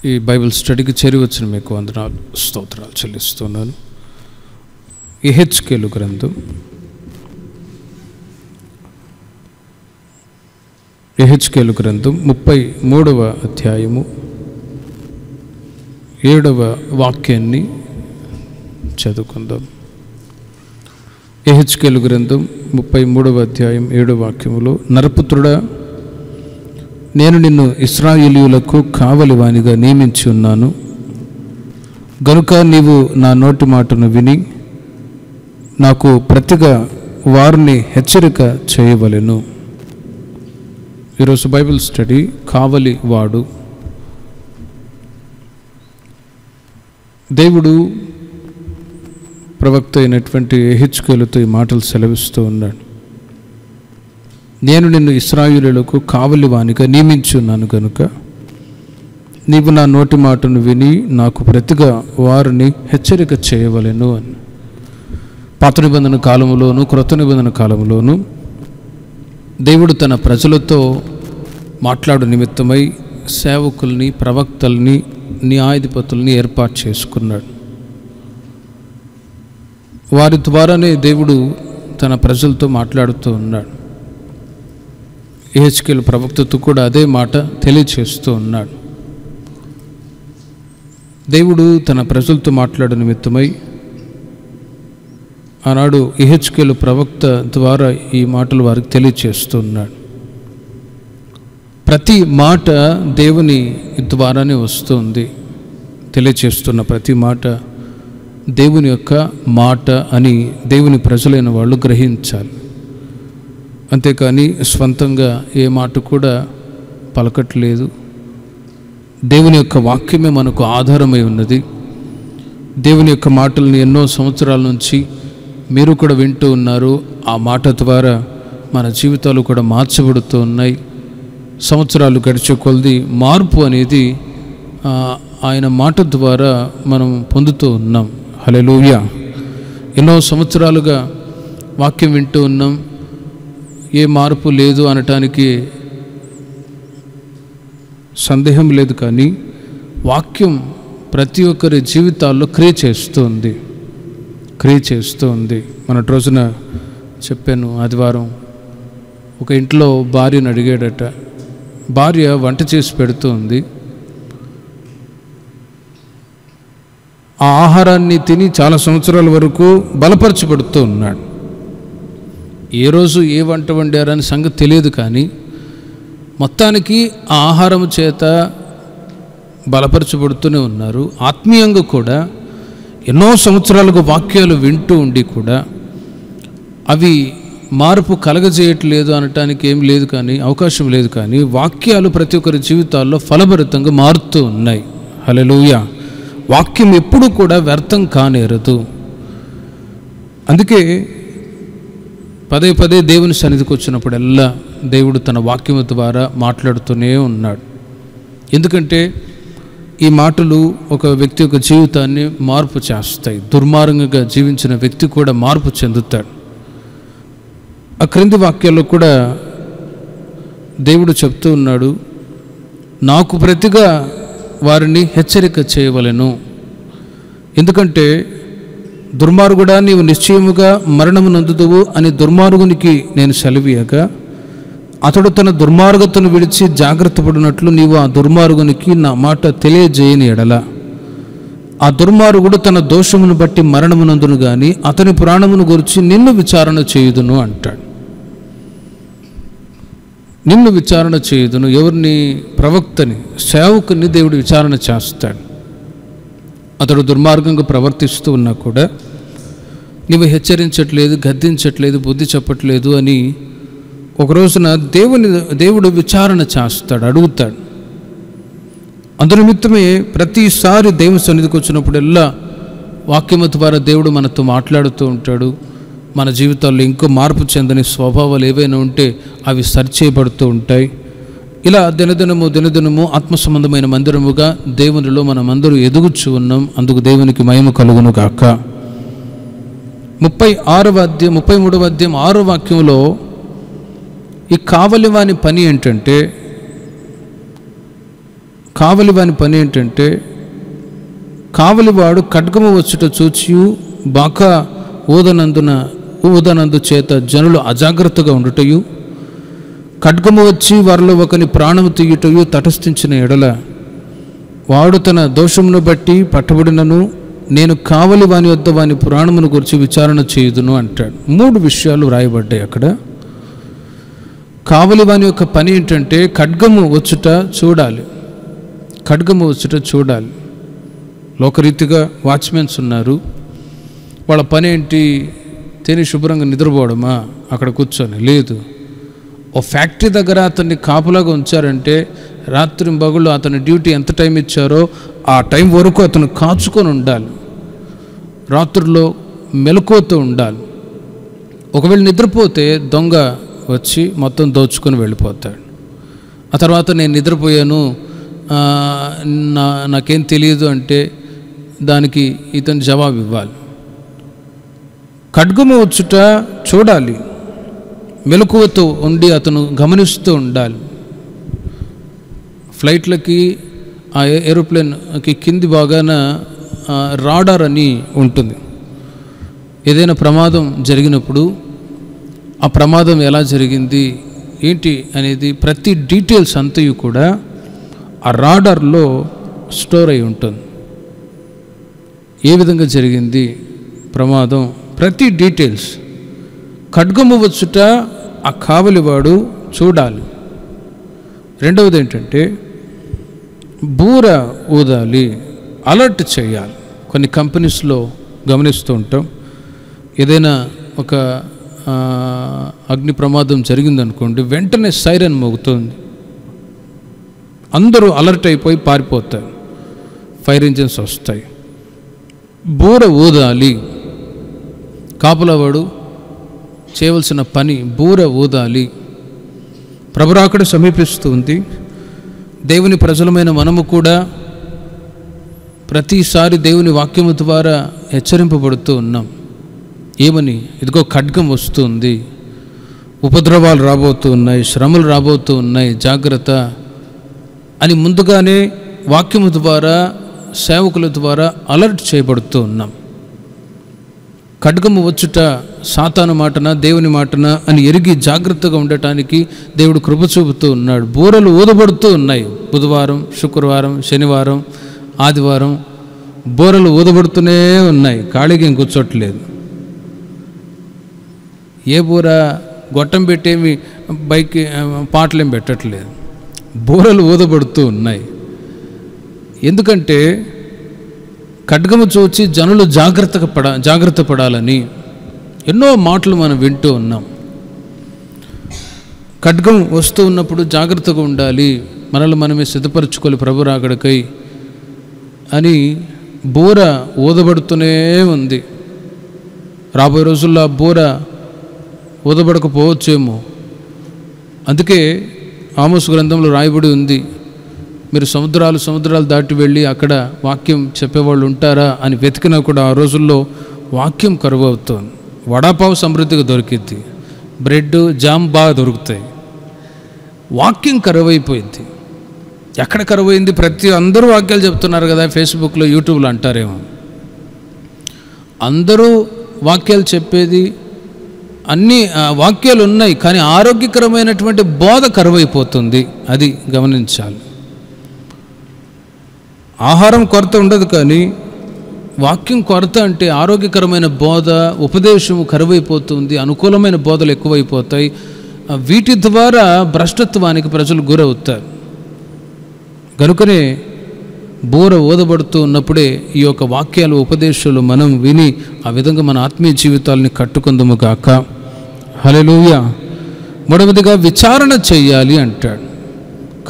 ఈ బైబిల్ స్టడీకి చేరి వచ్చిన మీకు వందనాలు, స్తోత్రాలు చెల్లిస్తున్నాను. యెహెజ్కేలు గ్రంథం 33వ అధ్యాయము 7వ వాక్యాన్ని చదువుకుందాం. యెహెజ్కేలు గ్రంథం 33వ అధ్యాయం 7వ వాక్యములో, నరపుత్రుడా, నేను నిన్ను ఇశ్రాయేలీయులకు కావలివానిగా నియమించి ఉన్నాను గనుక నీవు నా నోటి మాటను విని నాకు ప్రతిగా వారిని హెచ్చరిక చేయవలెను. ఈరోజు బైబిల్ స్టడీ కావలి వాడు. దేవుడు ప్రవక్త అయినటువంటి యెహెజ్కేలుతో ఈ మాటలు సెలవిస్తూ ఉన్నాడు. నేను నిన్ను ఇశ్రాయేలీయులకు కావలివానిగా నియమించి ఉన్నాను కనుక నీవు నా నోటి మాటను విని నాకు ప్రతిగా వారిని హెచ్చరిక చేయవలెను అని. పాత నిబంధన కాలంలోను క్రొత్త నిబంధన కాలంలోను దేవుడు తన ప్రజలతో మాట్లాడు నిమిత్తమై సేవకుల్ని, ప్రవక్తల్ని, న్యాయాధిపతుల్ని ఏర్పాటు చేసుకున్నాడు. వారి ద్వారానే దేవుడు తన ప్రజలతో మాట్లాడుతూ ఉన్నాడు. యెహెజ్కేలు ప్రవక్తతో కూడా అదే మాట తెలియచేస్తూ ఉన్నాడు. దేవుడు తన ప్రజలతో మాట్లాడు నిమిత్తమై ఆనాడు యెహెజ్కేలు ప్రవక్త ద్వారా ఈ మాటలు వారికి తెలియచేస్తూ ఉన్నాడు. ప్రతి మాట దేవుని ద్వారానే వస్తుంది. తెలియచేస్తున్న ప్రతి మాట దేవుని యొక్క మాట అని దేవుని ప్రజలైన వాళ్ళు గ్రహించాలి. అంతేకాని స్వంతంగా ఏ మాట కూడా పలకట్లేదు. దేవుని యొక్క వాక్యమే మనకు ఆధారమై ఉన్నది. దేవుని యొక్క మాటలను ఎన్నో సంవత్సరాల నుంచి మీరు కూడా వింటూ ఉన్నారు. ఆ మాట ద్వారా మన జీవితాలు కూడా మార్చబడుతూ ఉన్నాయి. సంవత్సరాలు గడిచే కొలది మార్పు అనేది ఆయన మాట ద్వారా మనం పొందుతూ ఉన్నాం. హల్లెలూయా. ఎన్నో సంవత్సరాలుగా వాక్యం వింటూ ఉన్నాం, ఏ మార్పు లేదు అనటానికి సందేహం లేదు. కానీ వాక్యం ప్రతి ఒక్కరి జీవితాల్లో క్రియ చేస్తుంది. మొన్నటి రోజున చెప్పాను, ఆదివారం ఒక ఇంట్లో భార్యను అడిగాడట. భార్య వంట చేసి పెడుతుంది. ఆ ఆహారాన్ని తిని చాలా సంవత్సరాల వరకు బలపరచబడుతూ ఉన్నాడు. ఏ రోజు ఏ వంట వండారని సంగతి తెలియదు, కానీ మొత్తానికి ఆ ఆహారం చేత బలపరచబడుతూనే ఉన్నారు. ఆత్మీయంగా కూడా ఎన్నో సంవత్సరాలుగా వాక్యాలు వింటూ ఉండి కూడా అవి మార్పు కలగజేయట్లేదు అనటానికి ఏం లేదు, కానీ అవకాశం లేదు. కానీ వాక్యాలు ప్రతి ఒక్కరి జీవితాల్లో ఫలభరితంగా మారుతూ ఉన్నాయి. హల్లెలూయా. వాక్యం ఎప్పుడు కూడా వ్యర్థం కానేరదు. అందుకే పదే పదే దేవుని సన్నిధికి వచ్చినప్పుడల్లా దేవుడు తన వాక్యము ద్వారా మాట్లాడుతూనే ఉన్నాడు. ఎందుకంటే ఈ మాటలు ఒక వ్యక్తి యొక్క జీవితాన్ని మార్పు చేస్తాయి. దుర్మార్గంగా జీవించిన వ్యక్తి కూడా మార్పు చెందుతాడు. ఆ క్రింది వాక్యాల్లో కూడా దేవుడు చెప్తూ ఉన్నాడు, నాకు ప్రతిగా వారిని హెచ్చరిక చేయవలెను. ఎందుకంటే దుర్మార్గుడా, నీవు నిశ్చయముగా మరణము నందుదువు అని దుర్మార్గునికి నేను సెలవీయగా అతడు తన దుర్మార్గతను విడిచి జాగ్రత్త పడినట్లు నీవు ఆ దుర్మార్గునికి నా మాట తెలియజేయని ఎడల ఆ దుర్మార్గుడు తన దోషమును బట్టి మరణమునందును గాని అతని ప్రాణమును గురించి నిన్ను విచారణ చేయుదును అంటాడు. నిన్ను విచారణ చేయుదును. ఎవరిని? ప్రవక్తని, సేవకుని దేవుడు విచారణ చేస్తాడు. అతడు దుర్మార్గంగా ప్రవర్తిస్తూ ఉన్నా కూడా నీవు హెచ్చరించట్లేదు, గద్దించట్లేదు, బుద్ధి చెప్పట్లేదు అని ఒక రోజున దేవుడు విచారణ చేస్తాడు, అడుగుతాడు. అందునిమిత్తమే ప్రతిసారి దేవుని సన్నిధికి వచ్చినప్పుడల్లా వాక్యము ద్వారా దేవుడు మనతో మాట్లాడుతూ ఉంటాడు. మన జీవితాల్లో ఇంకో మార్పు చెందని స్వభావాలు ఏవైనా ఉంటే అవి సరిచేయబడుతూ ఉంటాయి. ఇలా దినదినము ఆత్మ సంబంధమైన మందిరముగా దేవునిలో మనమందరూ ఎదుగుచూ ఉన్నాం. అందుకు దేవునికి మహిమ కలుగును గాక. 33వ అధ్యాయం 6వ వాక్యంలో ఈ కావలివాని పని ఏంటంటే కావలివాని పని ఏంటంటే, కావలివాడు ఖడ్గము వచ్చుట చూచియు బాకా ఊదనందు చేత జనులు అజాగ్రత్తగా ఉండుటయు, ఖడ్గము వచ్చి వారిలో ఒకని ప్రాణము తీయుటయు తటస్థించిన ఎడల వాడు తన దోషమును బట్టి పట్టబడినను నేను కావలి వాని వద్ద వాని పురాణమును గురించి విచారణ చేయుదును అంటాడు. 3 విషయాలు వ్రాయబడ్డాయి అక్కడ. కావలి వాని యొక్క పని ఏంటంటే ఖడ్గము వచ్చుట చూడాలి, ఖడ్గము వచ్చుట చూడాలి. లోకరీతిగా వాచ్మెన్స్ ఉన్నారు, వాళ్ళ పని ఏంటి? తిని శుభ్రంగా నిద్రపోవడమా అక్కడ కూర్చొని? లేదు. ఓ ఫ్యాక్టరీ దగ్గర అతన్ని కాపులాగా ఉంచారంటే రాత్రి పగళ్ళు అతని డ్యూటీ ఎంత టైం ఇచ్చారో ఆ టైం వరకు అతను కాచుకొని ఉండాలి, రాత్రుల్లో మెలకువతో ఉండాలి. ఒకవేళ నిద్రపోతే దొంగ వచ్చి మొత్తం దోచుకొని వెళ్ళిపోతాడు. ఆ తర్వాత నేను నిద్రపోయాను, నాకేం తెలియదు అంటే దానికి ఇతను జవాబు ఇవ్వాలి. ఖడ్గము వచ్చుట చూడాలి, మెలకువతో ఉండి అతను గమనిస్తూ ఉండాలి. ఫ్లైట్లకి ఆ ఏరోప్లేన్కి కింది భాగాన రాడార్ అని ఉంటుంది. ఏదైనా ప్రమాదం జరిగినప్పుడు ఆ ప్రమాదం ఎలా జరిగింది ఏంటి అనేది ప్రతి డీటెయిల్స్ అంతయు కూడా ఆ రాడార్లో స్టోర్ అయి ఉంటుంది. ఏ విధంగా జరిగింది ప్రమాదం, ప్రతి డీటెయిల్స్. ఖడ్గము వచ్చుట ఆ కావలివాడు చూడాలి. రెండవది ఏంటంటే బూర ఊదాలి, అలర్ట్ చేయాలి. కొన్ని కంపెనీస్లో గమనిస్తూ ఉంటాం, ఏదైనా ఒక అగ్ని ప్రమాదం జరిగిందనుకోండి, వెంటనే సైరన్ మోగుతుంది, అందరూ అలర్ట్ అయిపోయి పారిపోతారు, ఫైర్ ఇంజిన్స్ వస్తాయి. బూర ఊదాలి, కాపులవాడు చేయవలసిన పని బూర ఊదాలి. ప్రభురాకడ సమీపిస్తుంది. దేవుని ప్రజలమైన మనము కూడా ప్రతిసారి దేవుని వాక్యము ద్వారా హెచ్చరింపబడుతూ ఉన్నాం. ఏమని? ఇదిగో ఖడ్గం వస్తుంది, ఉపద్రవాలు రాబోతూ ఉన్నాయి, శ్రమలు రాబోతూ ఉన్నాయి, జాగ్రత్త అని ముందుగానే వాక్యము ద్వారా సేవకుల ద్వారా అలర్ట్ చేయబడుతూ ఉన్నాం. ఖడ్గము వచ్చుట సాతాను మాటన దేవుని మాటన అని ఎరిగి జాగ్రత్తగా ఉండటానికి దేవుడు కృప చూపుతూ ఉన్నాడు. బూరలు ఊదబడుతూ ఉన్నాయి. బుధవారం, శుక్రవారం, శనివారం, ఆదివారం బూరలు ఊదబడుతూనే ఉన్నాయి, ఖాళీగా కూర్చోట్లేదు. ఏ బూర గొట్టం పెట్టేమి బైక్ పాటలేం పెట్టట్లేదు, బూరలు ఊదబడుతూ ఉన్నాయి. ఎందుకంటే ఖడ్గము చూచి జనులు జాగ్రత్త పడాలని ఎన్నో మాటలు మనం వింటూ ఉన్నాం. ఖడ్గం వస్తూ ఉన్నప్పుడు జాగ్రత్తగా ఉండాలి, మనల్ని మనమే సిద్ధపరచుకోవాలి ప్రభు రాకడకై అని బూర ఊదబడుతూనే ఉంది. రాబోయే రోజుల్లో ఆ బూర ఊదబడకపోవచ్చేమో. అందుకే ఆమోసు గ్రంథంలో రాయబడి ఉంది, మీరు సముద్రాలు దాటి వెళ్ళి అక్కడ వాక్యం చెప్పేవాళ్ళు ఉంటారా అని వెతికినా కూడా ఆ రోజుల్లో వాక్యం కరువు అవుతుంది. వడాపావు సమృద్ధిగా దొరికిద్ది, బ్రెడ్ జామ్ బాగా దొరుకుతాయి, వాక్యం కరువైపోయింది. ఎక్కడ కరువైంది? అందరూ వాక్యాలు చెప్తున్నారు కదా, ఫేస్బుక్లో యూట్యూబ్లో అంటారేమో. అందరూ వాక్యాలు చెప్పేది అన్ని వాక్యాలు ఉన్నాయి, కానీ ఆరోగ్యకరమైనటువంటి బోధ కరువైపోతుంది. అది గమనించాలి. ఆహారం కొరత ఉండదు, కానీ వాక్యం కొరత అంటే ఆరోగ్యకరమైన బోధ, ఉపదేశము కరువైపోతుంది, అనుకూలమైన బోధలు ఎక్కువైపోతాయి. వీటి ద్వారా భ్రష్టత్వానికి ప్రజలు గురవుతారు. కనుకనే బూర ఊదబడుతూ ఉన్నప్పుడే ఈ యొక్క వాక్యాలు, ఉపదేశాలు మనం విని ఆ విధంగా మన ఆత్మీయ జీవితాలని కట్టుకుందాము గాక. హల్లెలూయా. మూడవదిగా విచారణ చెయ్యాలి అంటాడు.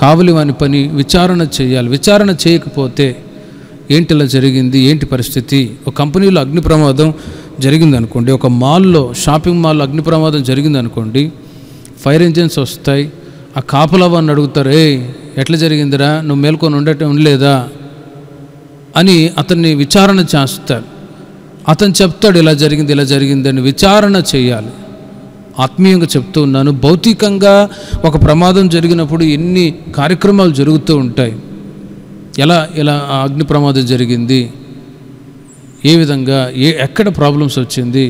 కావలి వాని పని విచారణ చేయాలి. విచారణ చేయకపోతే ఏంటి ఇలా జరిగింది, ఏంటి పరిస్థితి? ఒక కంపెనీలో అగ్ని ప్రమాదం జరిగిందనుకోండి, ఒక మాల్లో, షాపింగ్ మాల్లో అగ్ని ప్రమాదం జరిగిందనుకోండి, ఫైర్ ఇంజిన్స్ వస్తాయి. ఆ కాపలవాన్ని అడుగుతారు, ఎట్లా జరిగిందిరా, నువ్వు మేల్కొని ఉండలేదా అని అతన్ని విచారణ చేస్తారు. అతను చెప్తాడు, ఇలా జరిగింది అని విచారణ చేయాలి. ఆత్మీయంగా చెప్తూ ఉన్నాను. భౌతికంగా ఒక ప్రమాదం జరిగినప్పుడు ఎన్ని కార్యక్రమాలు జరుగుతూ ఉంటాయి. ఎలా ఆ అగ్ని ప్రమాదం జరిగింది, ఏ విధంగా ఎక్కడ ప్రాబ్లమ్స్ వచ్చింది,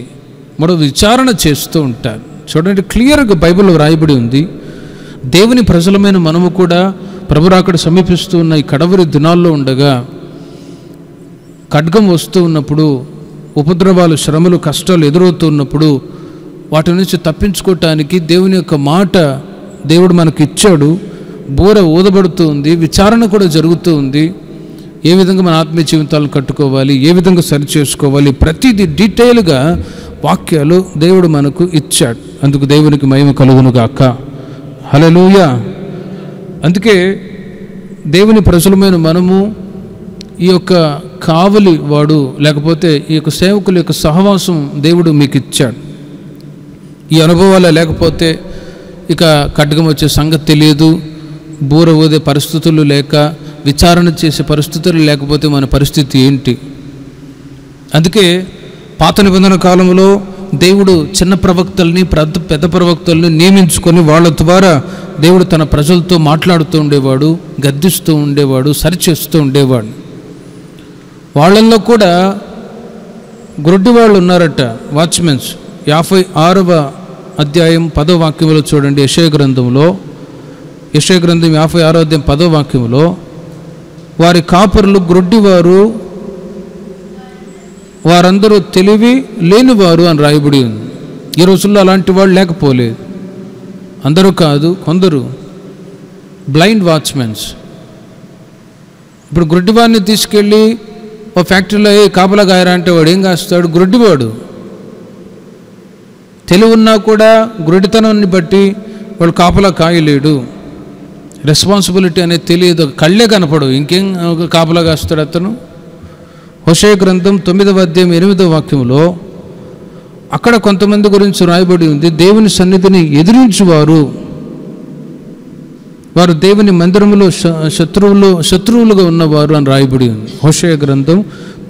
మరో విచారణ చేస్తూ ఉంటారు. చూడండి, క్లియర్గా బైబిల్లో రాయబడి ఉంది. దేవుని ప్రజలమైన మనము కూడా ప్రభు రాకడ సమీపిస్తూ ఉన్న ఈ కడవరి దినాల్లో ఉండగా ఖడ్గం వస్తూ ఉన్నప్పుడు, ఉపద్రవాలు, శ్రమలు, కష్టాలు ఎదురవుతూ ఉన్నప్పుడు వాటి నుంచి తప్పించుకోవటానికి దేవుని యొక్క మాట దేవుడు మనకి ఇచ్చాడు. బోర ఊదబడుతూ ఉంది, విచారణ కూడా జరుగుతూ ఉంది. ఏ విధంగా మన ఆత్మీయ జీవితాలను కట్టుకోవాలి, ఏ విధంగా సరి చేసుకోవాలి, ప్రతిదీ డీటెయిల్గా వాక్యాలు దేవుడు మనకు ఇచ్చాడు. అందుకు దేవునికి మహిమ కలుగునుగాక. హల్లెలూయా. అందుకే దేవుని ప్రజలమైన మనము ఈ యొక్క కావలి వాడు, లేకపోతే ఈ యొక్క సేవకుల యొక్క సహవాసం దేవుడు మీకు ఇచ్చాడు. ఈ అనుభవాలు లేకపోతే ఇక ఖడ్గం వచ్చే సంగతి తెలియదు, బూర ఊదే పరిస్థితులు లేక, విచారణ చేసే పరిస్థితులు లేకపోతే మన పరిస్థితి ఏంటి? అందుకే పాత నిబంధన కాలంలో దేవుడు చిన్న ప్రవక్తల్ని, పెద్ద ప్రవక్తల్ని నియమించుకొని వాళ్ళ ద్వారా దేవుడు తన ప్రజలతో మాట్లాడుతూ ఉండేవాడు, గద్దిస్తూ ఉండేవాడు, సరిచేస్తూ ఉండేవాడు. వాళ్ళల్లో కూడా గ్రొడ్డి వాళ్ళు ఉన్నారట, వాచ్మెన్స్. 56వ అధ్యాయం 10వ వాక్యంలో చూడండి, యెషయా గ్రంథం 56వ అధ్యాయం 10వ వాక్యంలో, వారి కాపరులు గ్రొడ్డివారు, వారందరూ తెలివి లేనివారు అని రాయబడి ఉంది. ఈ రోజుల్లో అలాంటి వాళ్ళు లేకపోలేదు, అందరూ కాదు, కొందరు బ్లైండ్ వాచ్మెన్స్. ఇప్పుడు గ్రొడ్డివాడిని తీసుకెళ్ళి ఓ ఫ్యాక్టరీలో కాపలా గాయరా అంటే వాడు ఏం కాస్తాడు? గ్రొడ్డివాడు. తెలివి ఉన్నా కూడా గ్రొడ్డితనాన్ని బట్టి వాడు కాపలా కాయలేడు. రెస్పాన్సిబిలిటీ అనేది తెలియదు, కళ్ళే కనపడవు, ఇంకేం కాపలా కాస్తాడు అతను. హోషేయ గ్రంథం 9వ అధ్యాయం 8వ వాక్యంలో అక్కడ కొంతమంది గురించి రాయబడి ఉంది. దేవుని సన్నిధిని ఎదిరించువారు, వారు దేవుని మందిరములో శత్రువులుగా ఉన్నవారు అని రాయబడి ఉంది. హోషేయ గ్రంథం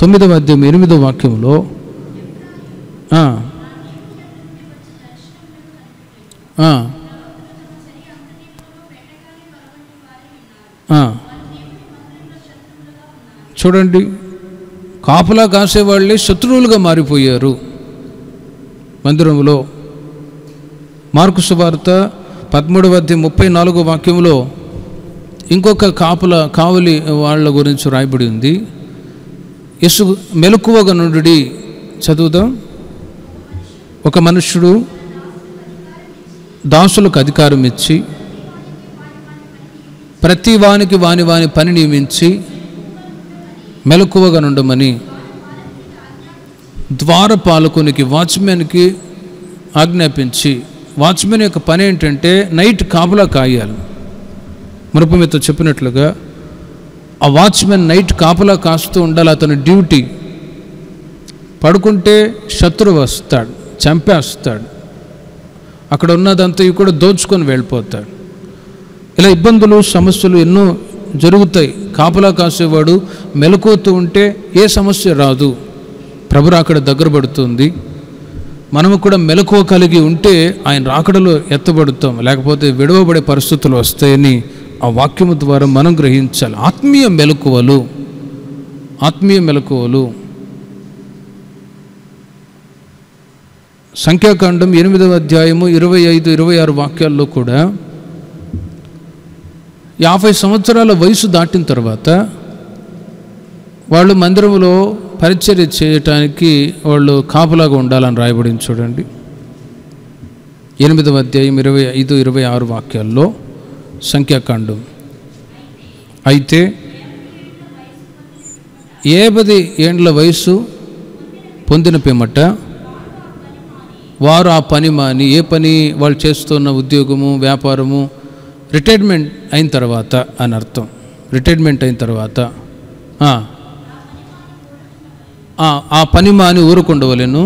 9వ అధ్యాయం 8వ వాక్యంలో చూడండి, కాపలా కాసేవాళ్ళే శత్రువులుగా మారిపోయారు మందిరంలో. మార్కు సువార్త 13వ అధ్యాయం 34వ వాక్యంలో ఇంకొక కావలి వాళ్ళ గురించి రాయబడి ఉంది. యేసు మెలకువగా నుండి చదువుదాం. ఒక మనుష్యుడు దాసులకు అధికారం ఇచ్చి ప్రతి వానికి వాని పని నియమించి మెలకువగా నుండమని ద్వారపాలకునికి, వాచ్మెన్కి ఆజ్ఞాపించి, వాచ్మెన్ యొక్క పని ఏంటంటే నైట్ కాపలా కాయాలి. మునుపు మీతో చెప్పినట్లుగా ఆ వాచ్మెన్ నైట్ కాపలా కాస్తూ ఉండాలి, అతని డ్యూటీ. పడుకుంటే శత్రువు వస్తాడు, చంపేస్తాడు, అక్కడ ఉన్నదంతా కూడా దోచుకొని వెళ్ళిపోతాడు. ఇలా ఇబ్బందులు, సమస్యలు ఎన్నో జరుగుతాయి. కాపలా కాసేవాడు మెలకువతూ ఉంటే ఏ సమస్య రాదు. ప్రభు రాకడ దగ్గర పడుతుంది. మనము కూడా మెలకువ కలిగి ఉంటే ఆయన రాకడలో ఎత్తబడుతాం, లేకపోతే విడవబడే పరిస్థితులు వస్తాయని ఆ వాక్యము ద్వారా మనం గ్రహించాలి. ఆత్మీయ మెలకువలు. సంఖ్యాకాండం 8వ అధ్యాయము 25-26 వాక్యాల్లో కూడా 50 సంవత్సరాల వయసు దాటిన తర్వాత వాళ్ళు మందిరంలో పరిచర్య చేయటానికి వాళ్ళు కాపలాగా ఉండాలని రాయబడింది. చూడండి, 8వ అధ్యాయం 25-26 వాక్యాల్లో సంఖ్యాకాండం. అయితే 50 ఏండ్ల వయసు పొందిన పిమ్మట వారు ఆ పని మాని, ఏ పని వాళ్ళు చేస్తున్న ఉద్యోగము, వ్యాపారము, రిటైర్మెంట్ అయిన తర్వాత అని అర్థం. రిటైర్మెంట్ అయిన తర్వాత ఆ పని మాని ఊరుకుండవలెను.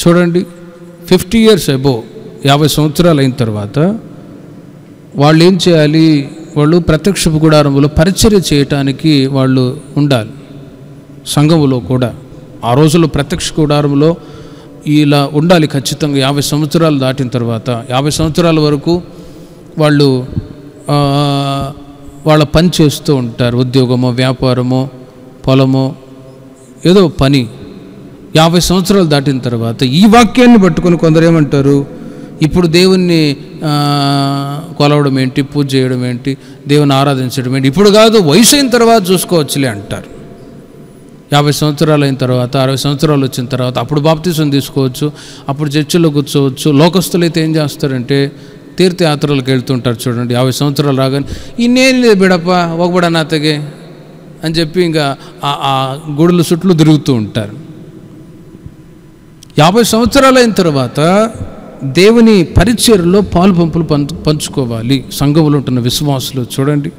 చూడండి, 50 years అబోవ్, 50 సంవత్సరాలు అయిన తర్వాత వాళ్ళు ఏం చేయాలి? వాళ్ళు ప్రత్యక్ష గుడారంలో పరిచర్య చేయటానికి వాళ్ళు ఉండాలి. సంఘములో కూడా ఆ రోజుల్లో ప్రత్యక్ష గుడారంలో ఇలా ఉండాలి ఖచ్చితంగా. 50 సంవత్సరాలు దాటిన తర్వాత 50 సంవత్సరాల వరకు వాళ్ళు వాళ్ళ పని చేస్తూ ఉంటారు. ఉద్యోగమో, వ్యాపారమో, పొలమో, ఏదో పని. 50 సంవత్సరాలు దాటిన తర్వాత ఈ వాక్యాన్ని పట్టుకొని కొందరు ఏమంటారు, ఇప్పుడు దేవుణ్ణి కొలవడం ఏంటి, పూజ చేయడం ఏంటి, దేవుని ఆరాధించడం ఏంటి, ఇప్పుడు కాదు, వయసు అయిన తర్వాత చూసుకోవచ్చులే అంటారు. 50 సంవత్సరాలు అయిన తర్వాత, 60 సంవత్సరాలు వచ్చిన తర్వాత అప్పుడు బాప్తిసం తీసుకోవచ్చు, అప్పుడు చర్చిలో కూర్చోవచ్చు. లోకస్తులు అయితే ఏం చేస్తారంటే తీర్థయాత్రలకు వెళ్తుంటారు చూడండి. 50 సంవత్సరాలు రాగానే ఇన్నేం లేదు బిడప్ప ఒకబడ నాతగే అని చెప్పి ఇంకా ఆ గుడుల చుట్టూ తిరుగుతూ ఉంటారు. 50 సంవత్సరాలు అయిన తర్వాత దేవుని పరిచర్యలో పాలు పంపులు పంచుకోవాలి. సంఘములో ఉంటున్న విశ్వాసులు చూడండి,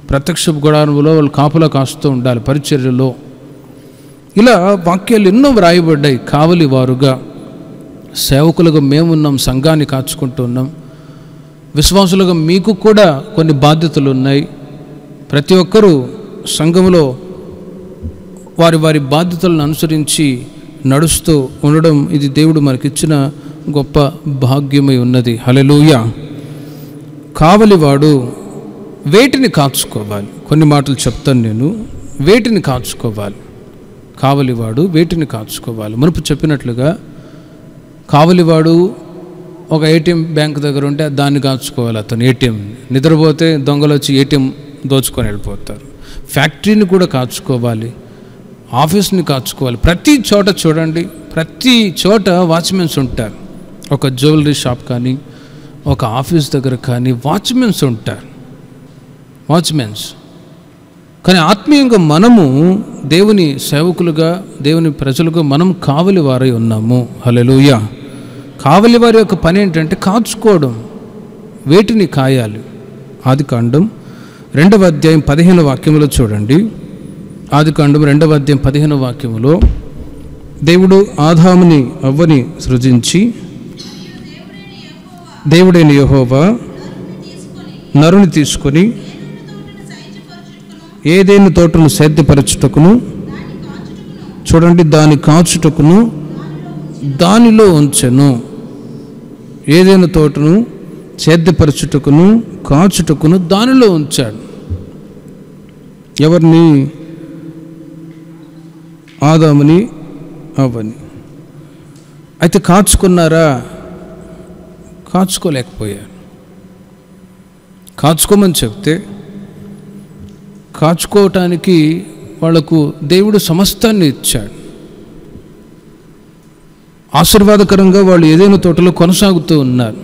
ప్రత్యక్ష గుడారంలో వాళ్ళు కాపులా కాస్తూ ఉండాలి పరిచర్యలో. ఇలా వాక్యాలు ఎన్నో వ్రాయబడ్డాయి. కావలి వారుగా, సేవకులుగా మేమున్నాం, సంఘాన్ని కాచుకుంటున్నాం. విశ్వాసులుగా మీకు కూడా కొన్ని బాధ్యతలు ఉన్నాయి. ప్రతి ఒక్కరూ సంఘములో వారి వారి బాధ్యతలను అనుసరించి నడుస్తూ ఉండడం ఇది దేవుడు మనకిచ్చిన గొప్ప భాగ్యమై ఉన్నది. హల్లెలూయా. కావలివాడు వేటిని కాచుకోవాలి. కొన్ని మాటలు చెప్తాను నేను. వేటిని కాచుకోవాలి? కావలివాడు వేటిని కాచుకోవాలి? మునుపు చెప్పినట్లుగా కావలివాడు ఒక ఏటీఎం బ్యాంక్ దగ్గర ఉంటే దాన్ని కాచుకోవాలి. అతను ఏటీఎం నిద్రపోతే దొంగలు వచ్చి ఏటీఎం దోచుకొని వెళ్ళిపోతారు. ఫ్యాక్టరీని కూడా కాచుకోవాలి, ఆఫీస్ని కాచుకోవాలి. ప్రతి చోట చూడండి, ప్రతి చోట వాచ్మెన్స్ ఉంటారు. ఒక జ్యువెలరీ షాప్ కానీ, ఒక ఆఫీస్ దగ్గర కానీ వాచ్మెన్స్ ఉంటారు, వాచ్మెన్స్. కానీ ఆత్మీయంగా మనము దేవుని సేవకులుగా, దేవుని ప్రజలుగా మనం కావలి వారై ఉన్నాము. హల్లెలూయా. కావలి వారి యొక్క పని ఏంటంటే కాచుకోవడం. వేటిని కాయాలి? ఆదికాండం 2వ అధ్యాయం 15వ వాక్యములో చూడండి. ఆదికాండం 2వ అధ్యాయం 15వ వాక్యములో దేవుడు ఆదాముని అవ్వని సృజించి, దేవుడైన యెహోవా నరుని తీసుకొని ఏదైనా తోటను సేద్యపరచుటకును, చూడండి, దాని కాచుటకును దానిలో ఉంచెను. ఏదైనా తోటను సేద్యపరచుటకును కాచుటకును దానిలో ఉంచాడు. ఎవరిని? ఆదాముని అవ్వని. అయితే కాచుకున్నారా? కాచుకోలేకపోయారు. కాచుకోమని చెప్తే కాచుకోవటానికి వాళ్లకు దేవుడు సమస్తాన్ని ఇచ్చాడు. ఆశీర్వాదకరంగా వాళ్ళు ఏదైనా తోటలో కొనసాగుతూ ఉన్నారు.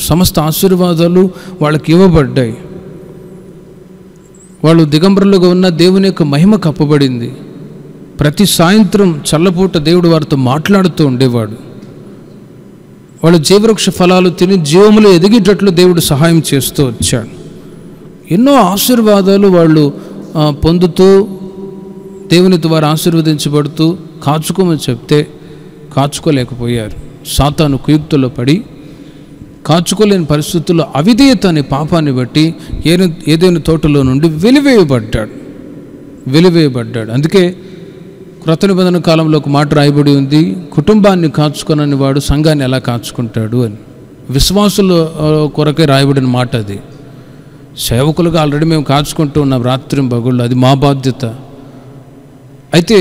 సమస్త ఆశీర్వాదాలు వాళ్ళకి ఇవ్వబడ్డాయి. వాళ్ళు దిగంబరులుగా ఉన్న దేవుని యొక్క మహిమ కప్పబడింది. ప్రతి సాయంత్రం చల్లపూట దేవుడు వారితో మాట్లాడుతూ ఉండేవాడు. వాళ్ళు జీవవృక్ష ఫలాలు తిని జీవములో ఎదిగేటట్లు దేవుడు సహాయం చేస్తూ వచ్చాడు. ఎన్నో ఆశీర్వాదాలు వాళ్ళు పొందుతూ దేవుని ద్వారా ఆశీర్వదించబడుతూ కాచుకోమని చెప్తే కాచుకోలేకపోయారు. సాతాను కుయుక్తులో పడి కాచుకోలేని పరిస్థితుల్లో అవిధేయత అనే పాపాన్ని బట్టి ఏదైనా తోటలో నుండి వెలివేయబడ్డాడు. అందుకే క్రొత్త నిబంధన కాలంలో ఒక మాట రాయబడి ఉంది, కుటుంబాన్ని కాచుకొనని వాడు సంఘాన్ని ఎలా కాచుకుంటాడు అని. విశ్వాసుల కొరకే రాయబడిన మాట అది. సేవకులుగా ఆల్రెడీ మేము కాచుకుంటూ ఉన్నాం రాత్రి పగళ్ళు, అది మా బాధ్యత. అయితే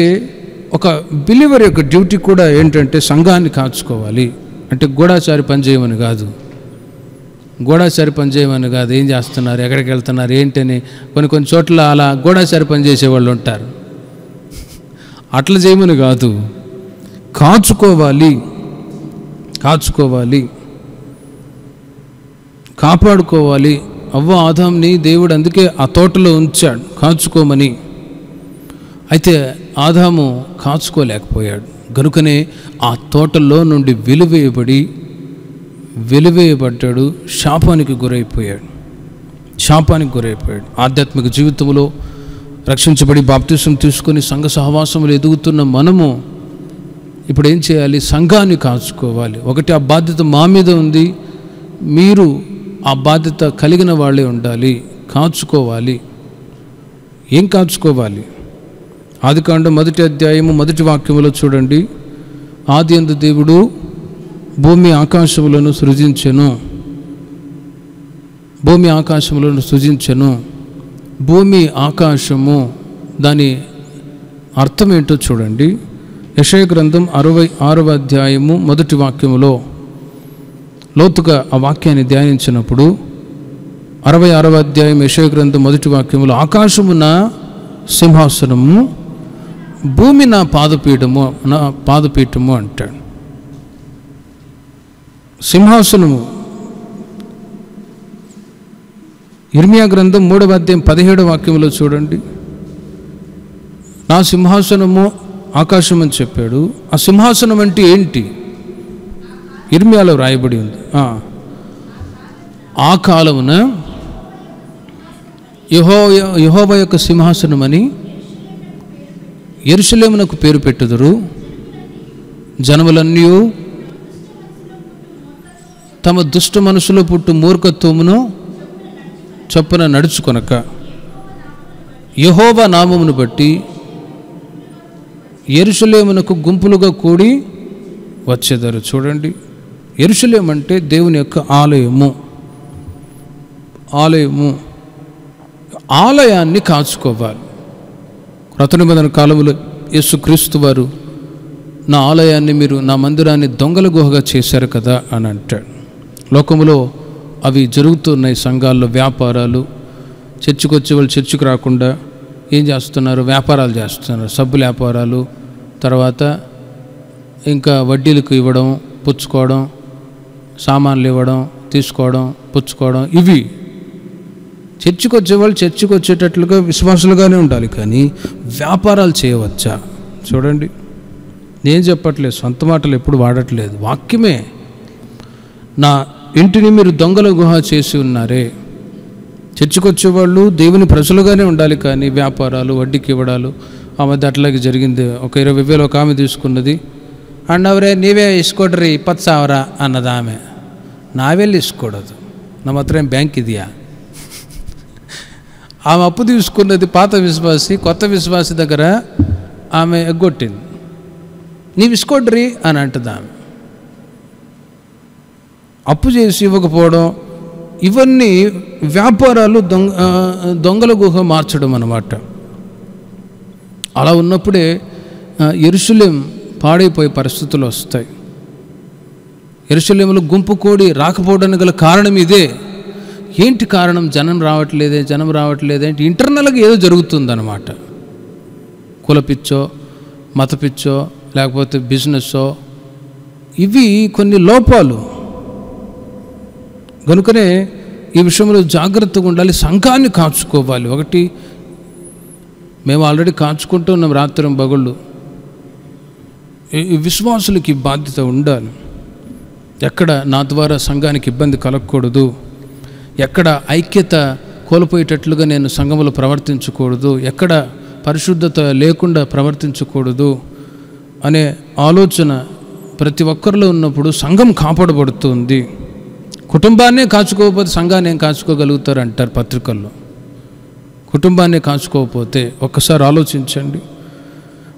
ఒక బిలీవర్ యొక్క డ్యూటీ కూడా ఏంటంటే సంఘాన్ని కాచుకోవాలి. అంటే గూఢాచారి పనిచేయమని కాదు, ఏం చేస్తున్నారు, ఎక్కడికి వెళ్తున్నారు ఏంటని కొన్ని చోట్ల అలా గూఢాచారి పనిచేసేవాళ్ళు ఉంటారు. అట్లా చేయమని కాదు, కాచుకోవాలి, కాపాడుకోవాలి. అవ్వ ఆదాంని దేవుడు అందుకే ఆ తోటలో ఉంచాడు కాచుకోమని. అయితే ఆదాము కాచుకోలేకపోయాడు. గనుకనే ఆ తోటలో నుండి వెలివేయబడ్డాడు, శాపానికి గురైపోయాడు. ఆధ్యాత్మిక జీవితంలో రక్షించబడి బాప్తిసం తీసుకొని సంఘ సహవాసములు ఎదుగుతున్న మనము ఇప్పుడు ఏం చేయాలి? సంఘాన్ని కాచుకోవాలి. ఒకటి, ఆ బాధ్యత మా మీద ఉంది, మీరు ఆ బాధ్యత కలిగిన వాళ్ళే ఉండాలి. కాచుకోవాలి. ఏం కాచుకోవాలి? ఆదికాండం 1వ అధ్యాయము 1వ వాక్యములో చూడండి. ఆదియందు దేవుడు భూమి ఆకాశములను సృజించెను. భూమి ఆకాశములను సృజించెను. భూమి ఆకాశము దాని అర్థం ఏంటో చూడండి. యెషయా గ్రంథం 66వ అధ్యాయము 1వ వాక్యములో లోతుగా ఆ వాక్యాన్ని ధ్యానించినప్పుడు 66వ అధ్యాయం యెషయా గ్రంథం 1వ వాక్యములో ఆకాశము నా సింహాసనము, భూమి నా పాదపీఠము అంటాడు. సింహాసనము. ఇర్మియా గ్రంథం 3వ అధ్యాయం 17వ వాక్యంలో చూడండి, నా సింహాసనము ఆకాశం అని చెప్పాడు. ఆ సింహాసనం అంటే ఏంటి? ఇర్మియాలో రాయబడి ఉంది. ఆ కాలమున యెహోవా యొక్క సింహాసనం అని యెరూషలేమునకు పేరు పెట్టుదురు. జనములన్నీ తమ దుష్ట మనసులో పుట్టు మూర్ఖత్వమును చొప్పున నడుచుకొనక యెహోవా నామమును బట్టి యెరూషలేమునకు గుంపులుగా కూడి వచ్చేదారు. చూడండి, యెరూషలేము అంటే దేవుని యొక్క ఆలయము. ఆలయాన్ని కాచుకోవాలి. క్రొత్త నిబంధన కాలంలో యేసుక్రీస్తు వారు నా ఆలయాన్ని మీరు, నా మందిరాన్ని దొంగల గుహగా చేశారు కదా అని అంటాడు. లోకములో అవి జరుగుతున్నాయి. సంఘాల్లో వ్యాపారాలు, చర్చికి వచ్చే వాళ్ళు చర్చికి రాకుండా ఏం చేస్తున్నారు? వ్యాపారాలు చేస్తున్నారు. సబ్బుల వ్యాపారాలు, తర్వాత ఇంకా వడ్డీలకు ఇవ్వడం, పుచ్చుకోవడం, సామాన్లు ఇవ్వడం, తీసుకోవడం, పుచ్చుకోవడం. ఇవి చర్చికి వచ్చేవాళ్ళు చర్చికి వచ్చేటట్లుగా విశ్వాసులుగానే ఉండాలి, కానీ వ్యాపారాలు చేయవచ్చా? చూడండి, నేను చెప్పట్లేదు, సొంత మాటలు ఎప్పుడు వాడట్లేదు, వాక్యమే. నా ఇంటిని మీరు దొంగల గుహ చేసి ఉన్నారే. చర్చికి వచ్చేవాళ్ళు దేవుని ప్రజలుగానే ఉండాలి, కానీ వ్యాపారాలు, వడ్డీకి ఇవ్వడాలు. ఆ మధ్య అట్లాగే జరిగింది. ఒక 20,000 ఒక ఆమె తీసుకున్నది. అన్నవరే నీవే ఇసుకోడ్రీ 20,000 అన్నది ఆమె. నావెళ్ళి ఇసుకోడదు, నా మాత్రం బ్యాంక్ ఇదియా. ఆమె అప్పు తీసుకున్నది పాత విశ్వాసి, కొత్త విశ్వాసి దగ్గర ఆమె ఎగ్గొట్టింది. నీవు ఇసుకోడ్రీ అని అంటుంది ఆమె. అప్పు చేసి ఇవ్వకపోవడం, ఇవన్నీ వ్యాపారాలు, దొంగల గుహ మార్చడం అన్నమాట. అలా ఉన్నప్పుడే యెరూషలేం పాడైపోయే పరిస్థితులు వస్తాయి. యెరూషలేములో గుంపు కూడి రాకపోవడానికి గల కారణం ఇదే. ఏంటి కారణం? జనం రావట్లేదే అంటే ఇంటర్నల్గా ఏదో జరుగుతుందన్నమాట. కులపిచ్చో, మతపిచ్చో, లేకపోతే బిజినెస్సో, ఇవి కొన్ని లోపాలు. కనుకనే ఈ విషయంలో జాగ్రత్తగా ఉండాలి. సంఘాన్ని కాచుకోవాలి. ఒకటి, మేము ఆల్రెడీ కాచుకుంటూ ఉన్నాం రాత్రి పగళ్ళు. ఈ విశ్వాసులకి బాధ్యత ఉండాలి. ఎక్కడ నా ద్వారా సంఘానికి ఇబ్బంది కలగకూడదు, ఎక్కడ ఐక్యత కోల్పోయేటట్లుగా నేను సంఘంలో ప్రవర్తించకూడదు, ఎక్కడ పరిశుద్ధత లేకుండా ప్రవర్తించకూడదు అనే ఆలోచన ప్రతి ఒక్కరిలో ఉన్నప్పుడు సంఘం కాపాడబడుతుంది. కుటుంబాన్నే కాచుకోకపోతే సంఘాన్ని ఏం కాచుకోగలుగుతారు అంటారు పత్రికల్లో. కుటుంబాన్ని కాచుకోకపోతే ఒక్కసారి ఆలోచించండి.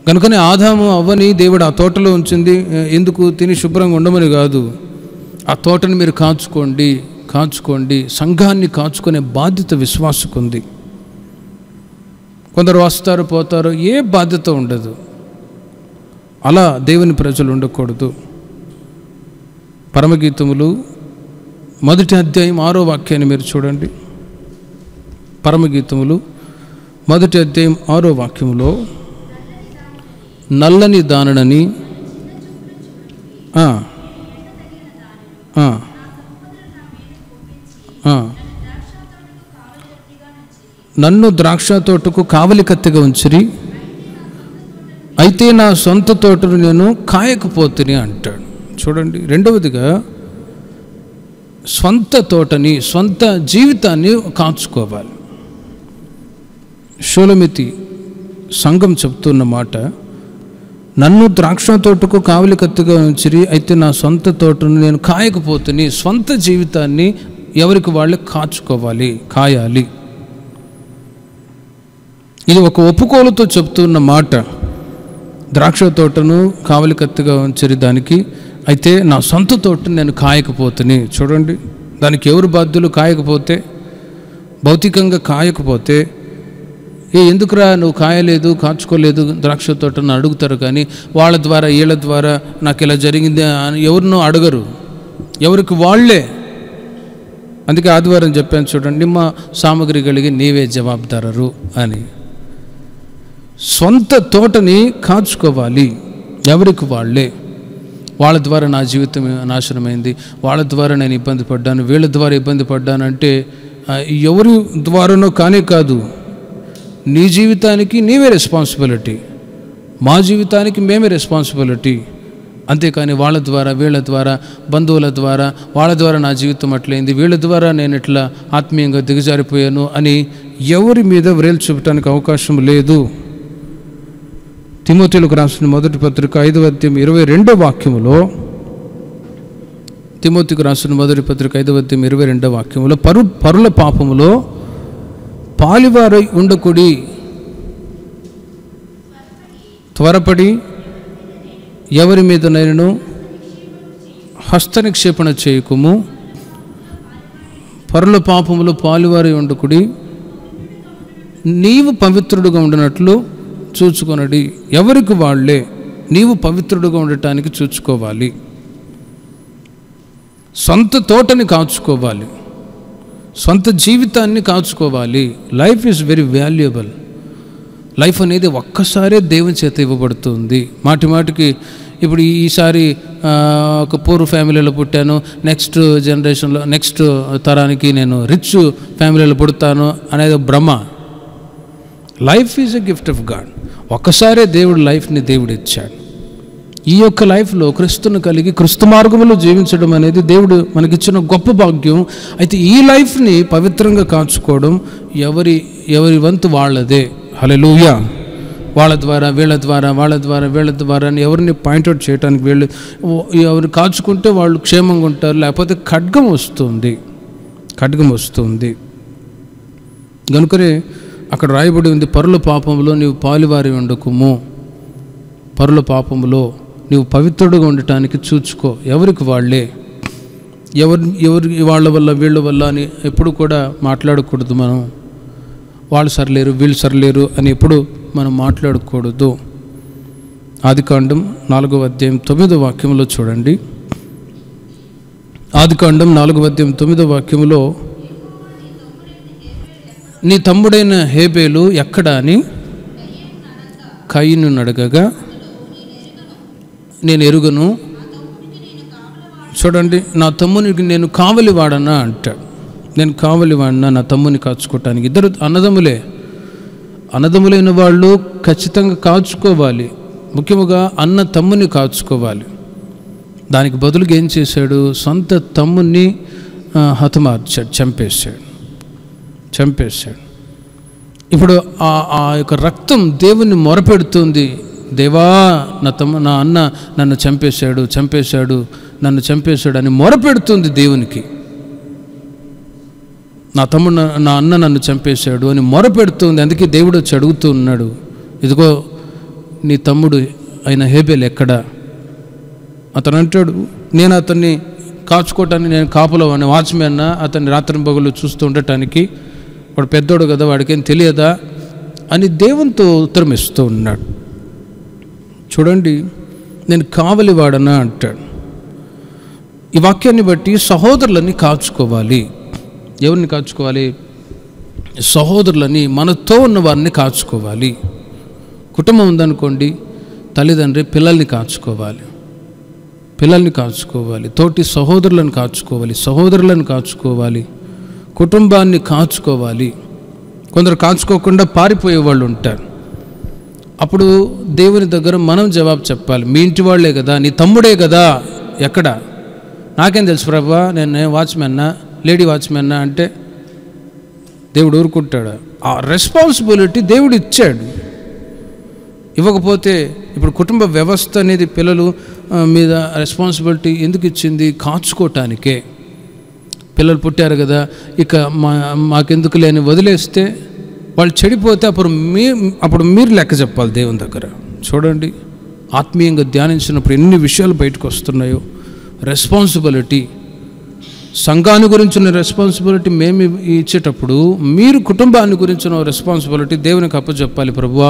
కనుకనే ఆదాము అవ్వని దేవుడు ఆ తోటలో ఉంచింది ఎందుకు? తిని శుభ్రంగా ఉండమని కాదు. ఆ తోటని మీరు కాచుకోండి. సంఘాన్ని కాచుకునే బాధ్యత విశ్వాసకుంది. కొందరు వస్తారు, పోతారు, ఏ బాధ్యత ఉండదు. అలా దేవుని ప్రజలు ఉండకూడదు. పరమగీతములు 1వ అధ్యాయం 6వ వాక్యాన్ని మీరు చూడండి. పరమగీతములు 1వ అధ్యాయం 6వ వాక్యములో, నల్లని దానని నన్ను ద్రాక్ష తోటకు కావలి కత్తిగా ఉంచిరి, అయితే నా సొంత తోటను నేను కాయకపోతుని అంటాడు. చూడండి, రెండవదిగా స్వంత తోటని, స్వంత జీవితాన్ని కాచుకోవాలి. షూలమితి సంఘం చెప్తున్న మాట, నన్ను ద్రాక్ష తోటకు కావలి కత్తిగా ఉంచిరి, అయితే నా సొంత తోటను నేను కాయకపోతుని. స్వంత జీవితాన్ని ఎవరికి వాళ్ళే కాయాలి. ఇది ఒక ఒప్పుకోలుతో చెప్తున్న మాట. ద్రాక్ష తోటను కావలి కత్తిగా ఉంచరి దానికి, అయితే నా సొంత తోటను నేను కాయకపోతుని. చూడండి, దానికి ఎవరు బాధ్యులు? కాయకపోతే, భౌతికంగా కాయకపోతే, ఎందుకురా నువ్వు కాయలేదు, కాచుకోలేదు ద్రాక్ష తోటను అడుగుతారు. కానీ వాళ్ళ ద్వారా వీళ్ళ ద్వారా నాకు ఇలా జరిగింది అని ఎవరినో అడగరు, ఎవరికి వాళ్ళే. అందుకే ఆదివారం చెప్పాను చూడండి, మా సామగ్రి కలిగి నీవే జవాబుదారరు అని. సొంత తోటని కాచుకోవాలి, ఎవరికి వాళ్ళే. వాళ్ళ ద్వారా నా జీవితం నాశనమైంది, వాళ్ళ ద్వారా నేను ఇబ్బంది పడ్డాను, వీళ్ళ ద్వారా ఇబ్బంది పడ్డానంటే ఎవరి ద్వారానో కానే కాదు. నీ జీవితానికి నీవే రెస్పాన్సిబిలిటీ, మా జీవితానికి మేమే రెస్పాన్సిబిలిటీ. అంతేకాని వాళ్ళ ద్వారా వీళ్ళ ద్వారా బంధువుల ద్వారా వాళ్ళ ద్వారా నా జీవితం అట్లయింది, వీళ్ళ ద్వారా నేను ఇట్లా ఆత్మీయంగా దిగజారిపోయాను అని ఎవరి మీద వ్రేలు చూపడానికి అవకాశం లేదు. తిమోతిలకు రాసిన మొదటి పత్రిక 5వ అధ్యాయం 22వ వాక్యములో, తిమోతికి రాసిన మొదటి పత్రిక 5వ అధ్యాయం 22వ వాక్యములో, పరుల పాపములో పాలివారై ఉండకుడి, త్వరపడి ఎవరి మీద నేను హస్తనిక్షేపణ చేయకుము, పరుల పాపములో పాలివారై ఉండకుడి, నీవు పవిత్రుడుగా ఉండనట్లు చూచుకొనడి. ఎవరికి వాళ్ళే నీవు పవిత్రుడుగా ఉండటానికి చూచుకోవాలి. సొంత తోటని కాచుకోవాలి, సొంత జీవితాన్ని కాచుకోవాలి. Life is very valuable. Life అనేది ఒక్కసారే దేవుని చేత ఇవ్వబడుతుంది. మాటి మాటికి ఇప్పుడు ఈసారి ఒక పూర్ ఫ్యామిలీలో పుట్టాను, నెక్స్ట్ జనరేషన్లో నెక్స్ట్ తరానికి నేను రిచ్ ఫ్యామిలీలో పుడతాను అనేది భ్రమ. Life is a gift of God. ఒక్కసారే దేవుడు లైఫ్ని దేవుడు ఇచ్చాడు. ఈ యొక్క లైఫ్లో క్రీస్తును కలిగి క్రీస్తు మార్గంలో జీవించడం అనేది దేవుడు మనకిచ్చిన గొప్ప భాగ్యం. అయితే ఈ లైఫ్ని పవిత్రంగా కాచుకోవడం ఎవరి వంతు వాళ్ళదే. హల్లెలూయా. వాళ్ళ ద్వారా వీళ్ళ ద్వారా వాళ్ళ ద్వారా వీళ్ళ ద్వారా అని ఎవరిని పాయింట్అవుట్ చేయడానికి వీళ్ళు ఎవరు కాచుకుంటే వాళ్ళు క్షేమంగా ఉంటారు, లేకపోతే ఖడ్గం వస్తుంది. కనుకనే అక్కడ రాయబడి ఉంది, పరుల పాపంలో నీవు పాలివారి ఉండకుము, పరుల పాపంలో నీవు పవిత్రుడుగా ఉండటానికి చూచుకో. ఎవరికి వాళ్ళే, ఎవరి వాళ్ళ వల్ల వీళ్ళ వల్ల అని ఎప్పుడు కూడా మాట్లాడకూడదు. మనం వాళ్ళు సరిలేరు వీళ్ళు సరిలేరు అని ఎప్పుడు మనం మాట్లాడకూడదు. ఆదికాండం 4వ అధ్యాయం 9వ వాక్యంలో చూడండి. ఆదికాండం 4వ అధ్యాయం 9వ వాక్యంలో, నీ తమ్ముడైన హేబేలు ఎక్కడ అని కయీనును అడగగా, నేను ఎరుగను. చూడండి, నా తమ్మునికి నేను కావలివాడనా అంటాడు. నేను కావలివాడినా నా తమ్ముని కాచుకోవటానికి. ఇద్దరు అన్నదమ్ములైన వాళ్ళు ఖచ్చితంగా కాచుకోవాలి. ముఖ్యంగా అన్న తమ్ముని కాచుకోవాలి. దానికి బదులుగా ఏం చేశాడు? సొంత తమ్ముని హతమార్చాడు, చంపేశాడు. ఇప్పుడు ఆ యొక్క రక్తం దేవుని మొరపెడుతుంది. దేవా, నా అన్న నన్ను చంపేశాడు అని మొరపెడుతుంది దేవునికి. నా అన్న నన్ను చంపేశాడు అని మొరపెడుతుంది. అందుకే దేవుడు వచ్చి అడుగుతూ ఉన్నాడు, ఇదిగో నీ తమ్ముడు అయిన హేబేల్ ఎక్కడా? అతను అంటాడు, నేను అతన్ని కాచుకోవటానికి నేను కాపులో అని వాచ్మెన్నా, అతన్ని రాత్రి పగలు చూస్తూ ఉండటానికి. వాడు పెద్దోడు కదా, వాడికేం తెలియదా అని దేవునితో ఉత్తరం ఇస్తూ ఉన్నాడు. చూడండి, నేను కావలివాడనా అంటాడు. ఈ వాక్యాన్ని బట్టి సహోదరులని కాచుకోవాలి. ఎవరిని కాచుకోవాలి? సహోదరులని, మనతో ఉన్న వారిని కాచుకోవాలి. కుటుంబం ఉందనుకోండి, తల్లిదండ్రి పిల్లల్ని కాచుకోవాలి, తోటి సహోదరులను కాచుకోవాలి, కుటుంబాన్ని కాచుకోవాలి. కొందరు కాచుకోకుండా పారిపోయే వాళ్ళు ఉంటారు. అప్పుడు దేవుని దగ్గర మనం జవాబు చెప్పాలి. మీ ఇంటి వాళ్ళే కదా, నీ తమ్ముడే కదా, ఎక్కడ నాకేం తెలుసు ప్రభా, నేను వాచ్మెన్నా, లేడీ వాచ్మెన్నా అంటే దేవుడు ఊరుకుంటాడు? ఆ రెస్పాన్సిబిలిటీ దేవుడు ఇచ్చాడు. ఇవ్వకపోతే ఇప్పుడు కుటుంబ వ్యవస్థ అనేది పిల్లలు మీద రెస్పాన్సిబిలిటీ ఎందుకు ఇచ్చింది? కాచుకోవటానికే. పిల్లలు పుట్టారు కదా, ఇక మాకెందుకు లేని వదిలేస్తే వాళ్ళు చెడిపోతే అప్పుడు మీరు లెక్క చెప్పాలి దేవుని దగ్గర. చూడండి, ఆత్మీయంగా ధ్యానించినప్పుడు ఎన్ని విషయాలు బయటకు వస్తున్నాయో. రెస్పాన్సిబిలిటీ, సంఘాన్ని గురించిన రెస్పాన్సిబిలిటీ మేము ఇచ్చేటప్పుడు మీరు కుటుంబాన్ని గురించిన రెస్పాన్సిబిలిటీ దేవునికి అప్పచెప్పాలి. ప్రభువా,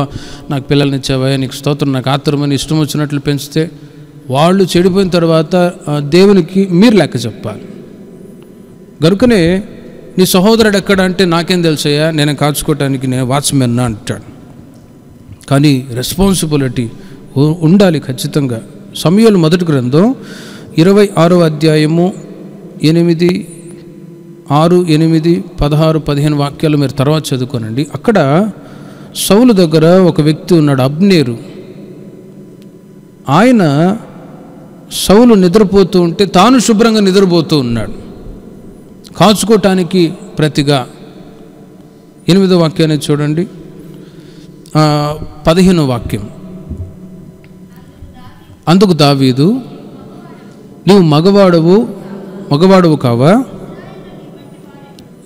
నాకు పిల్లల్ని ఇచ్చావా, నీకు స్తోత్రం, నాకు ఆత్రమని ఇష్టం వచ్చినట్లు పెంచితే వాళ్ళు చెడిపోయిన తర్వాత దేవునికి మీరు లెక్క చెప్పాలి. గనుకనే నీ సహోదరుడు ఎక్కడ అంటే నాకేం తెలుసయ్యా, నేను కాచుకోవటానికి నేను వాచ్మెన్ అంటాడు. కానీ రెస్పాన్సిబిలిటీ ఉండాలి ఖచ్చితంగా. సమూయేలు మొదటి గ్రంథం 26వ అధ్యాయము 8, 6, 8, 16, 15 వాక్యాలు మీరు తర్వాత చదువుకోనండి. అక్కడ సౌలు దగ్గర ఒక వ్యక్తి ఉన్నాడు, అబ్నేరు. ఆయన సౌలు నిద్రపోతూ ఉంటే తాను శుభ్రంగా నిద్రపోతూ ఉన్నాడు, కాచుకోవటానికి ప్రతిగా. 8వ వాక్యాన్ని చూడండి, 15వ వాక్యం. అందుకు దావీదు, నీవు మగవాడవు కావా?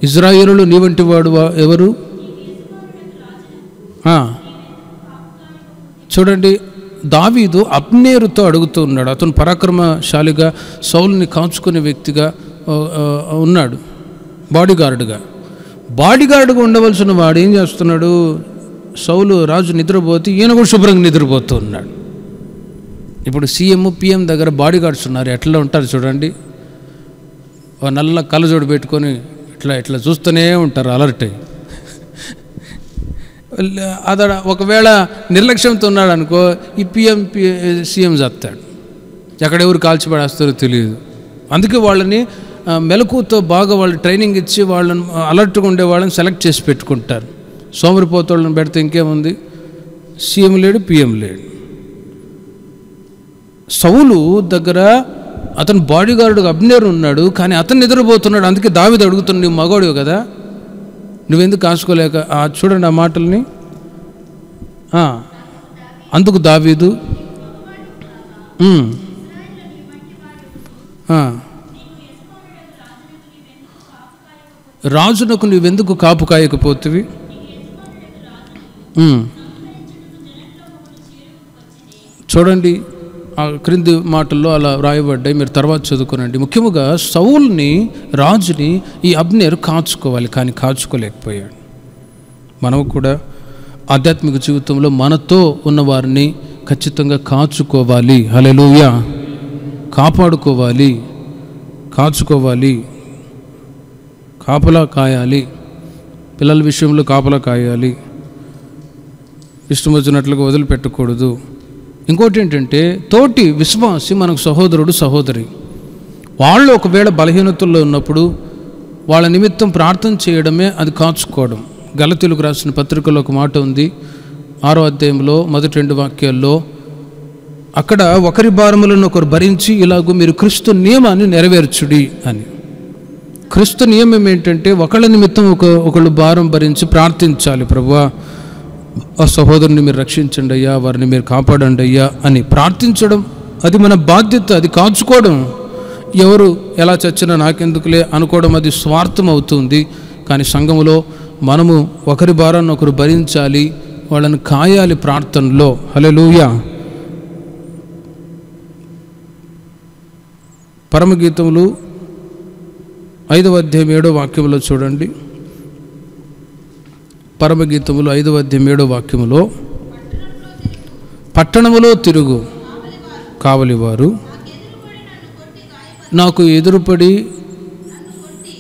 ఇజ్రాయేలులో నీ వంటి వాడు ఎవరు? చూడండి, దావీదు అబ్నేరుతో అడుగుతూ ఉన్నాడు. అతను పరాక్రమశాలిగా సౌలుని కాచుకునే వ్యక్తిగా ఉన్నాడు, బాడీగార్డుగా ఉండవలసిన వాడు ఏం చేస్తున్నాడు? సౌలు రాజు నిద్రపోతే ఈయన కూడా శుభ్రంగా నిద్రపోతూ ఉన్నాడు. ఇప్పుడు సీఎం, పిఎం దగ్గర బాడీగార్డ్స్ ఉన్నారు, ఎట్లా ఉంటారు చూడండి. నల్ల కళ్ళజోడు పెట్టుకొని ఇట్లా చూస్తూనే ఉంటారు, అలర్ట్ అయ్యి. అతడు ఒకవేళ నిర్లక్ష్యంతో ఉన్నాడు అనుకో, ఈ పిఎం సీఎం చేస్తాడు, ఎక్కడెవరు కాల్చిపడేస్తారో తెలియదు. అందుకే వాళ్ళని మెలకుతో బాగా వాళ్ళు ట్రైనింగ్ ఇచ్చి వాళ్ళని అలర్ట్గా ఉండే వాళ్ళని సెలెక్ట్ చేసి పెట్టుకుంటారు. సోమరిపోతోళ్ళని పెడితే ఇంకేముంది, సీఎం లేడు, పిఎం లేడు. సౌలు దగ్గర అతను బాడీగార్డుగా అబ్నేరు ఉన్నాడు, కానీ అతను నిద్రపోతున్నాడు. అందుకే దావీదు అడుగుతున్నాడు, నువ్వు మగవాడివి కదా, నువ్వెందుకు కాసుకోలేక? చూడండి ఆ మాటల్ని. అందుకు దావీదు, రాజునకు నువ్వెందుకు కాపు కాయకపోతివి? చూడండి, ఆ క్రింది మాటల్లో అలా వ్రాయబడ్డాయి, మీరు తర్వాత చదువుకోనండి. ముఖ్యంగా సౌల్ని, రాజుని ఈ అబ్నేరు కాచుకోవాలి, కానీ కాచుకోలేకపోయాడు. మనం కూడా ఆధ్యాత్మిక జీవితంలో మనతో ఉన్నవారిని ఖచ్చితంగా కాచుకోవాలి. హల్లెలూయా. కాచుకోవాలి, కాపలా కాయాలి. పిల్లల విషయంలో కాపలా కాయాలి, ఇష్టం వచ్చినట్లుగా వదిలిపెట్టకూడదు. ఇంకోటి ఏంటంటే, తోటి విశ్వాసి మనకు సహోదరుడు, సహోదరి, వాళ్ళు ఒకవేళ బలహీనతల్లో ఉన్నప్పుడు వాళ్ళ నిమిత్తం ప్రార్థన చేయడమే అది కాచుకోవడం. గలతీయులకు రాసిన పత్రికలో ఒక మాట ఉంది, 6వ అధ్యాయంలో మొదటి 2 వాక్యాల్లో. అక్కడ ఒకరి భారములను ఒకరు భరించి ఇలాగూ మీరు క్రీస్తు నియమాన్ని నెరవేర్చుడి అని. క్రీస్తు నియమం ఏంటంటే, ఒకళ్ళ నిమిత్తం ఒకళ్ళు భారం భరించి ప్రార్థించాలి. ప్రభువా, ఆ సహోదరుని మీరు రక్షించండి అయ్యా, వారిని మీరు కాపాడండి అయ్యా అని ప్రార్థించడం, అది మన బాధ్యత. అది కాచుకోవడం. ఎవరు ఎలా చచ్చినా నాకెందుకులే అనుకోవడం అది స్వార్థం అవుతుంది. కానీ సంఘములో మనము ఒకరి భారాన్ని ఒకరు భరించాలి, వాళ్ళని కాయాలి ప్రార్థనలో. హల్లెలూయా. పరమగీతములు 5వ అధ్యాయం 7వ వాక్యంలో చూడండి. పరమగీతములు 5వ అధ్యాయం 7వ వాక్యములో, పట్టణములో తిరుగు కావలివారు నాకు ఎదురుపడి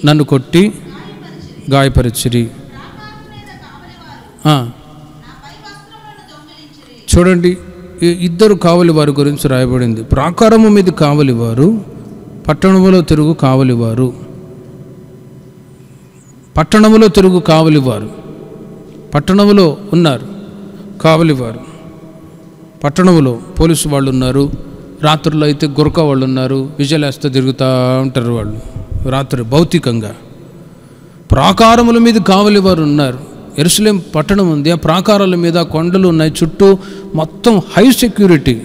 నన్ను కొట్టి గాయపరిచిరి. చూడండి, ఇద్దరు కావలివారి గురించి రాయబడింది. ప్రాకారము మీద కావలివారు, పట్టణములో తిరుగు కావలివారు. పట్టణములో తిరుగు కావలివారు, పట్టణములో ఉన్నారు కావలివారు. పట్టణములో పోలీసు వాళ్ళు ఉన్నారు, రాత్రుల్లో అయితే గురక వాళ్ళు ఉన్నారు, విజయలేస్తే తిరుగుతూ ఉంటారు వాళ్ళు రాత్రి భౌతికంగా. ప్రాకారముల మీద కావలివారు ఉన్నారు. యెరూషలేం పట్టణం ఉంది, ఆ ప్రాకారాల మీద కొండలు ఉన్నాయి, చుట్టూ మొత్తం హై సెక్యూరిటీ.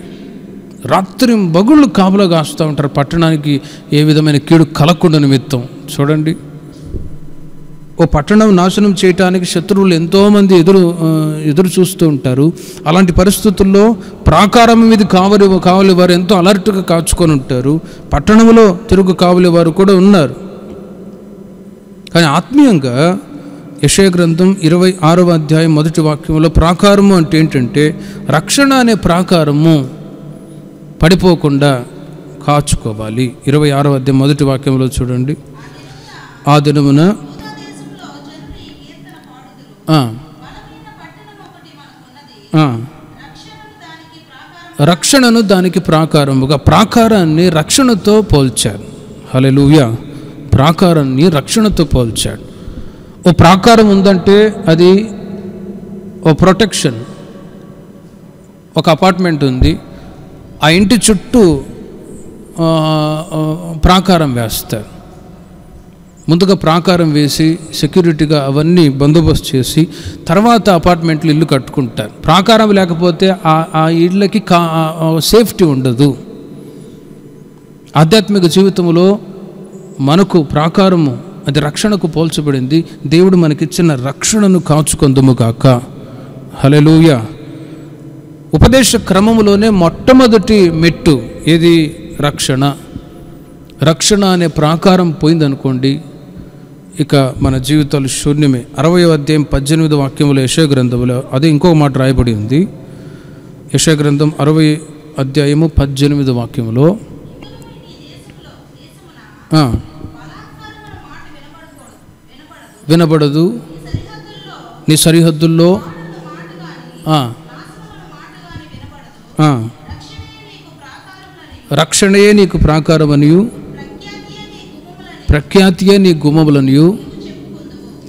రాత్రి బగుళ్ళు కాపలా కాస్తూ ఉంటారు, పట్టణానికి ఏ విధమైన కీడు కలగకుండా నిమిత్తం. చూడండి, ఓ పట్టణం నాశనం చేయటానికి శత్రువులు ఎంతోమంది ఎదురు చూస్తూ ఉంటారు. అలాంటి పరిస్థితుల్లో ప్రాకారం మీద కావలి వారు ఎంతో అలర్ట్గా కాచుకొని ఉంటారు. పట్టణంలో తిరుగు కావలి వారు కూడా ఉన్నారు. కానీ ఆత్మీయంగా యెషయా గ్రంథం 26వ అధ్యాయం 1వ వాక్యంలో ప్రాకారము అంటే ఏంటంటే రక్షణ అనే ప్రాకారము పడిపోకుండా కాచుకోవాలి. 26వ అధ్యాయం 1వ వాక్యంలో చూడండి. ఆ దినమున రక్షణను దానికి ప్రాకారముగా, ప్రాకారాన్ని రక్షణతో పోల్చారు. హల్లెలూయా. ప్రాకారాన్ని రక్షణతో పోల్చాడు. ఓ ప్రాకారం ఉందంటే అది ఓ ప్రొటెక్షన్. ఒక అపార్ట్మెంట్ ఉంది, ఆ ఇంటి చుట్టూ ప్రాకారం వేస్తారు. ముందుగా ప్రాకారం వేసి సెక్యూరిటీగా అవన్నీ బందోబస్తు చేసి తర్వాత అపార్ట్మెంట్లు ఇల్లు కట్టుకుంటారు. ప్రాకారం లేకపోతే ఆ ఇళ్ళకి సేఫ్టీ ఉండదు. ఆధ్యాత్మిక జీవితంలో మనకు ప్రాకారము అది రక్షణకు పోల్చబడింది. దేవుడు మనకిచ్చిన రక్షణను కాచుకొందుము గాక. హల్లెలూయా. ఉపదేశ క్రమములోనే మొట్టమొదటి మెట్టు ఏది? రక్షణ. రక్షణ అనే ప్రాకారం పోయిందనుకోండి, ఇక మన జీవితాలు శూన్యమే. 60వ అధ్యాయం 18వ వాక్యములో యెషయా గ్రంథంలో అదే ఇంకొక మాట రాయబడి ఉంది. యెషయా గ్రంథం 60వ అధ్యాయము 18వ వాక్యములో వినబడదు, నీ సరిహద్దుల్లో రక్షణయే నీకు ప్రాకారమనియు ప్రఖ్యాతియే నీ గుమ్మములనియు.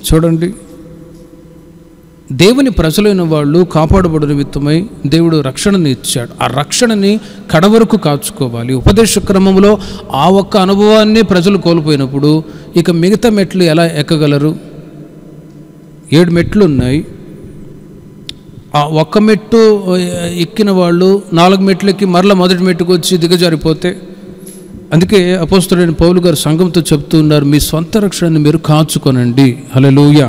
చూడండి, దేవుని ప్రజలైన వాళ్ళు కాపాడబడు నిమిత్తమై దేవుడు రక్షణని ఇచ్చాడు. ఆ రక్షణని కడవరకు కాచుకోవాలి. ఉపదేశ క్రమంలో ఆ ఒక్క అనుభవాన్ని ప్రజలు కోల్పోయినప్పుడు ఇక మిగతా మెట్లు ఎలా ఎక్కగలరు? 7 మెట్లు ఉన్నాయి. ఆ ఒక్క మెట్టు ఎక్కిన వాళ్ళు 4 మెట్లు ఎక్కి మరలా మొదటి మెట్టుకు వచ్చి దిగజారిపోతే, అందుకే అపోస్తలుడైన పౌలు గారు సంఘంతో చెప్తూ ఉన్నారు, మీ సొంత రక్షణని మీరు కాచుకోనండి. హల్లెలూయా.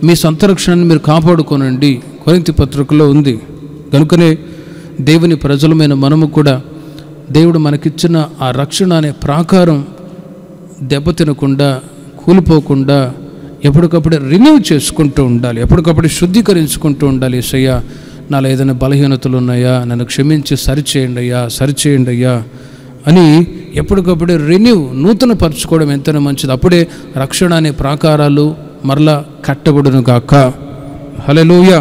మీ సొంత రక్షణని మీరు కాపాడుకోనండి. కొరింథీ పత్రికలో ఉంది. కనుకనే దేవుని ప్రజలమైన మనము కూడా దేవుడు మనకిచ్చిన ఆ రక్షణ అనే ప్రాకారం దెబ్బతినకుండా, కూలిపోకుండా ఎప్పటికప్పుడు రిన్యూ చేసుకుంటూ ఉండాలి. ఎప్పటికప్పుడు శుద్ధీకరించుకుంటూ ఉండాలి. యేసయ్యా, నాలో ఏదైనా బలహీనతలు ఉన్నాయా, నన్ను క్షమించి సరిచేయండి అయ్యా అని ఎప్పటికప్పుడు నూతన పరచుకోవడం ఎంతైనా మంచిది. అప్పుడే రక్షణ అనే ప్రాకారాలు మరలా కట్టబడును గాక. హల్లెలూయా.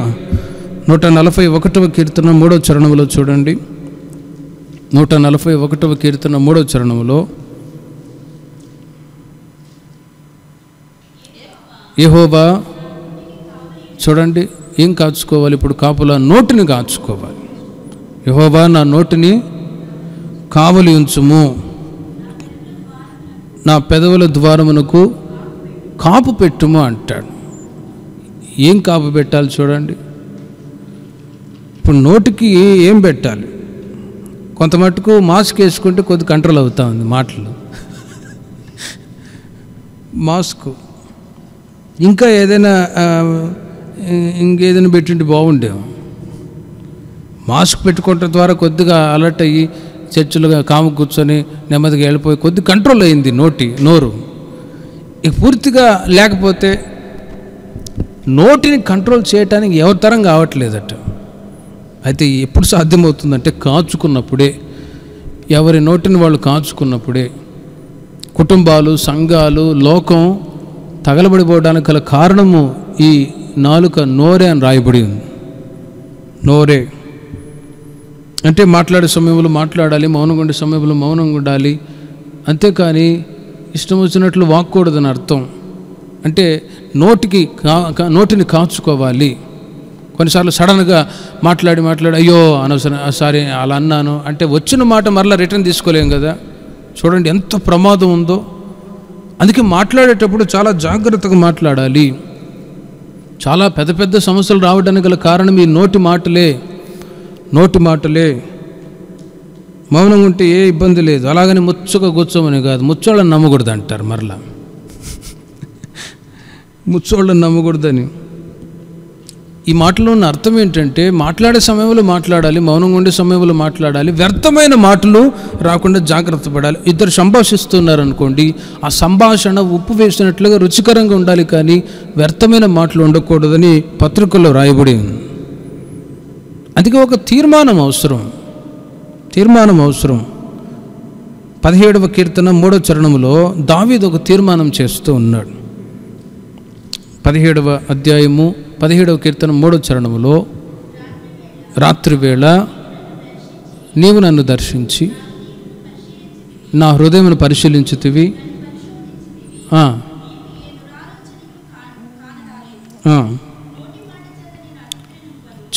141వ కీర్తన 3వ చరణంలో చూడండి. 141వ కీర్తన 3వ చరణంలో యెహోవా, చూడండి ఏం కాచుకోవాలి ఇప్పుడు? కాపుల నోటిని కాచుకోవాలి. యెహోవా, నా నోటిని కావలి ఉంచుము, నా పెదవుల ద్వారమునకు కాపు పెట్టుము అంటాడు. ఏం కాపు పెట్టాలి చూడండి. ఇప్పుడు నోటికి ఏం పెట్టాలి? కొంత మట్టుకు మాస్క్ వేసుకుంటే కొద్ది కంట్రోల్ అవుతా ఉంది మాటలు. మాస్క్ ఇంకా ఇంకేదైనా పెట్టింటే బాగుండేమో. మాస్క్ పెట్టుకోవటం ద్వారా కొద్దిగా అలర్ట్ అయ్యి చర్చిలుగా కాము కూర్చొని నెమ్మదిగా వెళ్ళిపోయి కొద్ది కంట్రోల్ అయింది నోరు. ఇక పూర్తిగా లేకపోతే నోటిని కంట్రోల్ చేయటానికి ఎవరి తరం కావట్లేదట. అయితే ఎప్పుడు సాధ్యమవుతుందంటే కాచుకున్నప్పుడే, ఎవరి నోటిని వాళ్ళు కాచుకున్నప్పుడే. కుటుంబాలు, సంఘాలు, లోకం తగలబడిపోవడానికి గల కారణము ఈ నాలుక, నోరే అని రాయబడి ఉంది. నోరే అంటే మాట్లాడే సమయంలో మాట్లాడాలి, మౌనంగా ఉండే సమయంలో మౌనంగా ఉండాలి. అంతేకాని ఇష్టం వచ్చినట్లు వాక్కూడదని అర్థం. అంటే నోటిని కాచుకోవాలి. కొన్నిసార్లు సడన్గా మాట్లాడి అయ్యో అనవసరం, సారీ అలా అన్నాను అంటే వచ్చిన మాట మరలా రిటర్న్ తీసుకోలేం కదా. చూడండి ఎంత ప్రమాదం ఉందో. అందుకే మాట్లాడేటప్పుడు చాలా జాగ్రత్తగా మాట్లాడాలి. చాలా పెద్ద సమస్యలు రావడానికి గల కారణం ఈ నోటి మాటలే. మౌనంగా ఉంటే ఏ ఇబ్బంది లేదు. అలాగని ముచ్చగా కూర్చోమని కాదు, ముచ్చోళ్ళని నమ్మకూడదు అంటారు. మరలా ముచ్చోళ్ళని నమ్మకూడదని. ఈ మాటలో ఉన్న అర్థం ఏంటంటే, మాట్లాడే సమయంలో మాట్లాడాలి, మౌనంగా ఉండే సమయంలో మాట్లాడాలి, వ్యర్థమైన మాటలు రాకుండా జాగ్రత్త పడాలి. ఇద్దరు సంభాషిస్తున్నారనుకోండి, ఆ సంభాషణ ఉప్పు వేసినట్లుగా రుచికరంగా ఉండాలి, కానీ వ్యర్థమైన మాటలు ఉండకూడదని పత్రికల్లో రాయబడి ఉంది. అందుకే ఒక తీర్మానం అవసరం. 17వ కీర్తన 3వ చరణంలో దావీదు ఒక తీర్మానం చేస్తూ ఉన్నాడు. 17వ అధ్యాయము 17వ కీర్తన 3వ చరణంలో, రాత్రివేళ నీవు నన్ను దర్శించి నా హృదయమును పరిశీలించుతివి.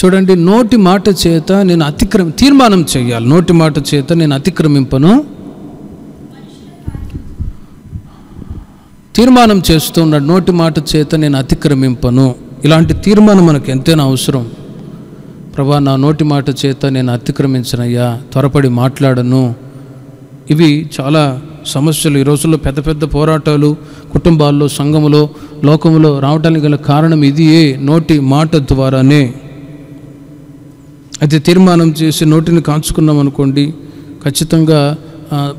చూడండి, నోటి మాట చేత నేను తీర్మానం చేయాలి. నోటి మాట చేత నేను అతిక్రమింపను. తీర్మానం చేస్తున్నాడు, నోటి మాట చేత నేను అతిక్రమింపను. ఇలాంటి తీర్మానం మనకు ఎంతైనా అవసరం. ప్రభా, నా నోటి మాట చేత నేను అతిక్రమించనయ్యా, త్వరపడి మాట్లాడను. ఇవి చాలా సమస్యలు. ఈ రోజుల్లో పెద్ద పెద్ద పోరాటాలు కుటుంబాల్లో, సంఘములో, లోకములో రావడానికి గల కారణం ఇదియే, నోటి మాట ద్వారానే. అయితే తీర్మానం చేసి నోటిని కాచుకున్నాం అనుకోండి, ఖచ్చితంగా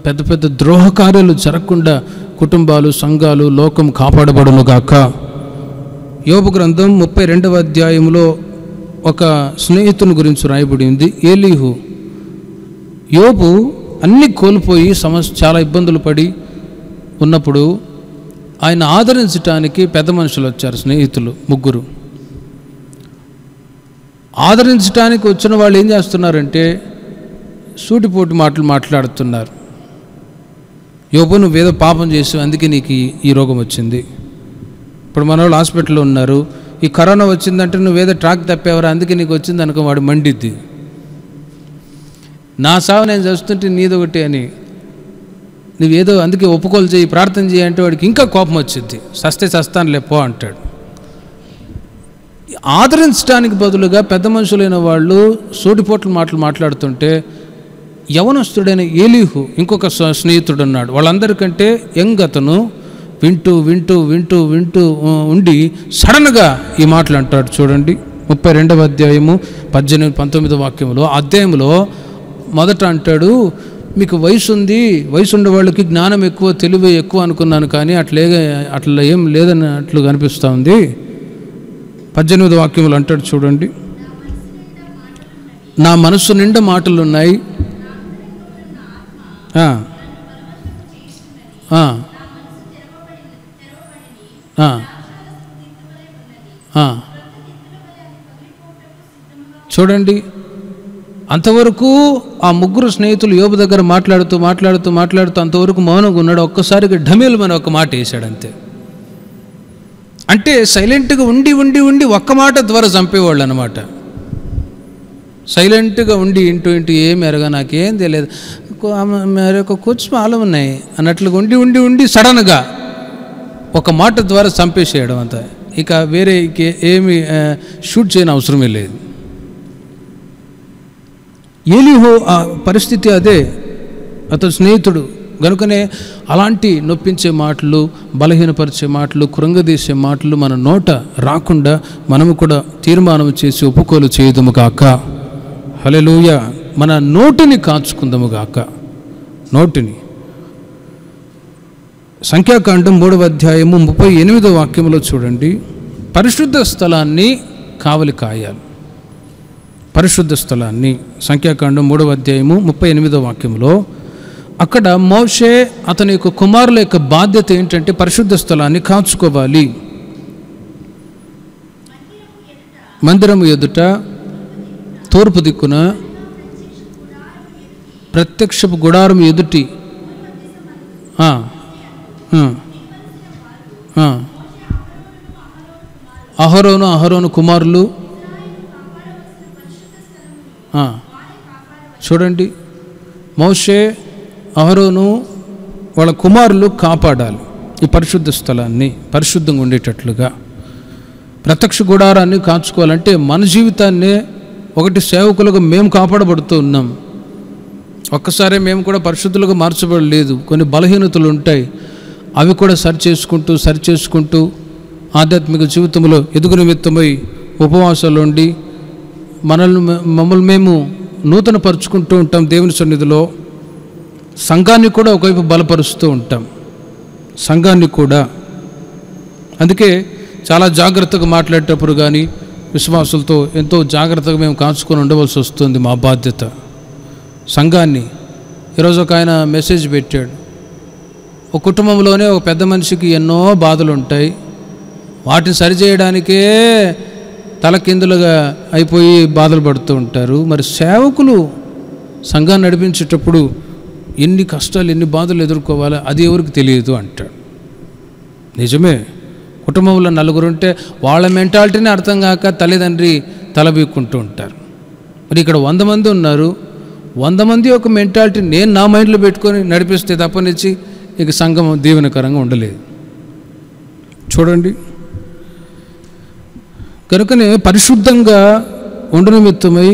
పెద్ద పెద్ద ద్రోహ కార్యాలు జరగకుండా కుటుంబాలు, సంఘాలు, లోకం కాపాడబడును గాక. యోబు గ్రంథం 32వ అధ్యాయంలో ఒక స్నేహితుని గురించి రాయబడింది, ఏలీహు. యోబు అన్నీ కోల్పోయి చాలా ఇబ్బందులు పడి ఉన్నప్పుడు ఆయన ఆదరించడానికి పెద్ద మనుషులు వచ్చారు, స్నేహితులు 3. ఆదరించడానికి వచ్చిన వాళ్ళు ఏం చేస్తున్నారంటే సూటిపోటు మాటలు మాట్లాడుతున్నారు. యోబు, నువ్వేదో పాపం చేసావు, అందుకే నీకు ఈ రోగం వచ్చింది. ఇప్పుడు మన వాళ్ళు హాస్పిటల్లో ఉన్నారు, ఈ కరోనా వచ్చిందంటే నువ్వేదో ట్రాక్ తప్పేవరా, అందుకే నీకు వచ్చింది అనుకో, వాడు మండిద్ది. నా సావు నేను చేస్తుంటే నీదొకటి అని, నువ్వేదో అందుకే ఒప్పుకోలు చేయి, ప్రార్థన చేయి అంటే వాడికి ఇంకా కోపం వచ్చింది. సస్తే చస్తానులే పో అంటాడు. ఆదరించడానికి బదులుగా పెద్ద మనుషులైన వాళ్ళు సూటిపోట్ల మాటలు మాట్లాడుతుంటే, యవనస్తుడైన ఏలీహు ఇంకొక స్నేహితుడు ఉన్నాడు, వాళ్ళందరికంటే యంగ్ అతను వింటూ వింటూ వింటూ వింటూ ఉండి సడన్గా ఈ మాటలు అంటాడు. చూడండి, 32వ అధ్యాయము 18-19 వాక్యంలో, అధ్యాయంలో మొదట అంటాడు, మీకు వయసు ఉంది, వయసు ఉండే వాళ్ళకి జ్ఞానం ఎక్కువ, తెలివి ఎక్కువ అనుకున్నాను, కానీ అట్లా ఏం లేదన్నట్లు కనిపిస్తూ ఉంది. 18వ వాక్యంలో అంటాడు, చూడండి, నా మనస్సు నిండా మాటలు ఉన్నాయి, చూడండి. అంతవరకు ఆ 3 స్నేహితులు యోబు దగ్గర మాట్లాడుతూ మాట్లాడుతూ మాట్లాడుతూ అంతవరకు మౌనంగా ఉన్నాడు. ఒక్కసారిగా ఢమేలు మన ఒక మాట వేశాడు అంతే. అంటే సైలెంట్గా ఉండి ఉండి ఉండి ఒక్క మాట ద్వారా చంపేవాళ్ళు అనమాట. సైలెంట్గా ఉండి ఇంటూ ఏమి ఎరగా నాకేం తెలియదు, మరి ఒక కూర్చు మాలు ఉన్నాయి అన్నట్లుగా ఉండి ఉండి ఉండి సడన్గా ఒక మాట ద్వారా చంపేసేయడం అంతా. ఇక వేరే ఏమి షూట్ చేయని అవసరమే లేదు. ఏలీహు ఆ పరిస్థితి అదే, అతను స్నేహితుడు గనుకనే అలాంటి నొప్పించే మాటలు, బలహీనపరిచే మాటలు, కృంగదీసే మాటలు మన నోట రాకుండా మనము కూడా తీర్మానం చేసి ఒప్పుకోలు చేయదుము గాక. హల్లెలూయా. మన నోటిని కాచుకుందాము గాక, నోటిని. సంఖ్యాకాండం 3వ అధ్యాయము 38వ వాక్యంలో చూడండి, పరిశుద్ధ స్థలాన్ని కావలి కాయాలి. పరిశుద్ధ స్థలాన్ని, సంఖ్యాకాండం 3వ అధ్యాయము 38వ వాక్యంలో, అక్కడ మోషే అతని యొక్క కుమారుల యొక్క బాధ్యత ఏంటంటే పరిశుద్ధ స్థలాన్ని కాచుకోవాలి. మందిరము ఎదుట తూర్పు దిక్కున ప్రత్యక్షపు గుడారం ఎదుటి అహరోను కుమారులు చూడండి, మోషే, అహరోను వాళ్ళ కుమారులు కాపాడాలి ఈ పరిశుద్ధ స్థలాన్ని, పరిశుద్ధంగా ఉండేటట్లుగా. ప్రత్యక్ష గుడారాన్ని కాచుకోవాలంటే మన జీవితాన్నే ఒకటి సేవకులుగా మేము కాపాడబడుతూ ఉన్నాం. ఒక్కసారి మేము కూడా పరిశుద్ధులుగా మార్చబడలేదు, కొన్ని బలహీనతలు ఉంటాయి, అవి కూడా సరిచేసుకుంటూ ఆధ్యాత్మిక జీవితంలో ఎదుగు నిమిత్తమై ఉపవాసాలు ఉండి మమ్మల్ని మేము నూతన పరుచుకుంటూ ఉంటాం దేవుని సన్నిధిలో. సంఘాన్ని కూడా ఒకవైపు బలపరుస్తూ ఉంటాం, సంఘాన్ని కూడా. అందుకే చాలా జాగ్రత్తగా మాట్లాడేటప్పుడు కానీ విశ్వాసులతో ఎంతో జాగ్రత్తగా మేము కాచుకొని ఉండవలసి వస్తుంది. మా బాధ్యత సంఘాన్ని. ఈరోజు ఒక ఆయన మెసేజ్ పెట్టాడు, ఒక కుటుంబంలోనే ఒక పెద్ద మనిషికి ఎన్నో బాధలు ఉంటాయి, వాటిని సరిచేయడానికే తలకిందులుగా అయిపోయి బాధలు పడుతూ ఉంటారు. మరి సేవకులు సంఘాన్ని నడిపించేటప్పుడు ఎన్ని కష్టాలు ఎన్ని బాధలు ఎదుర్కోవాలో అది ఎవరికి తెలియదు అంటాడు. నిజమే, కుటుంబంలో నలుగురు ఉంటే వాళ్ళ మెంటాలిటీని అర్థం కాక తల్లిదండ్రి తలబీక్కుంటూ ఉంటారు. మరి ఇక్కడ 100 మంది ఉన్నారు, 100 మంది ఒక మెంటాలిటీ నేను నా మైండ్లో పెట్టుకొని నడిపిస్తే తప్పనిచ్చి ఇక సంఘం దీవెనకరంగా ఉండలేదు. చూడండి, కనుకనే పరిశుద్ధంగా ఉండు నిమిత్తమై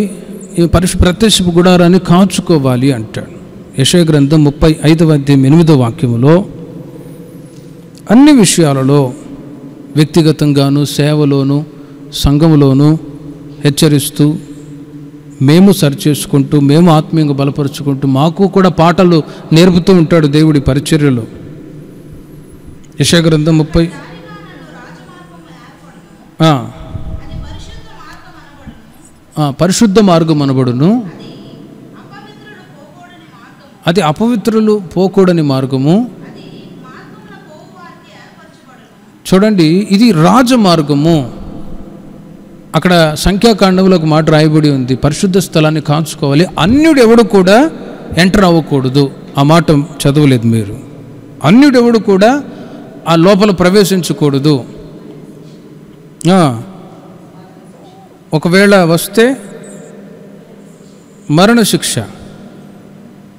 ఈ ప్రత్యక్ష గుడారాన్ని కాచుకోవాలి అంటాడు. యెషయా గ్రంథం 35వ అధ్యాయం 8వ వాక్యములో అన్ని విషయాలలో వ్యక్తిగతంగాను సేవలోను సంఘములోను హెచ్చరిస్తూ మేము సరిచేసుకుంటూ మేము ఆత్మీయంగా బలపరుచుకుంటూ మాకు కూడా పాటలు నేర్పుతూ ఉంటాడు దేవుడి పరిచర్యలో. యెషయా గ్రంథం 30 పరిశుద్ధ మార్గం అనబడును, అది అపవిత్రులు పోకూడని మార్గము. చూడండి, ఇది రాజమార్గము. అక్కడ సంఖ్యాకాండంలో ఒక మాట రాయబడి ఉంది, పరిశుద్ధ స్థలాన్ని కాచుకోవాలి, అన్యుడు ఎవడు కూడా ఎంటర్ అవ్వకూడదు. ఆ మాట చదవలేదు మీరు. అన్యుడు ఎవడు కూడా ఆ లోపల ప్రవేశించకూడదు. ఒకవేళ వస్తే మరణశిక్ష.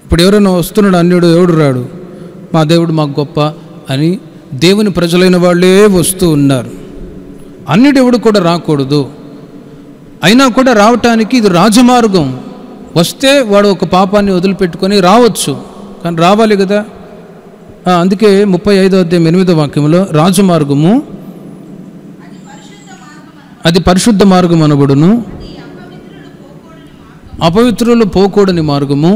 ఇప్పుడు ఎవరైనా వస్తున్నాడు అన్యుడు, ఎవడు రాడు, మా దేవుడు మాకు గొప్ప అని దేవుని ప్రజలైన వాళ్ళే వస్తూ ఉన్నారు. అన్యుడు ఎవడు కూడా రాకూడదు. అయినా కూడా రావటానికి ఇది రాజమార్గం. వస్తే వాడు ఒక పాపాన్ని వదిలిపెట్టుకొని రావచ్చు, కానీ రావాలి కదా. అందుకే 35వ అధ్యాయం 8వ వాక్యంలో రాజమార్గము అది పరిశుద్ధ మార్గం అనబడును, అపవిత్రులు పోకూడని మార్గము,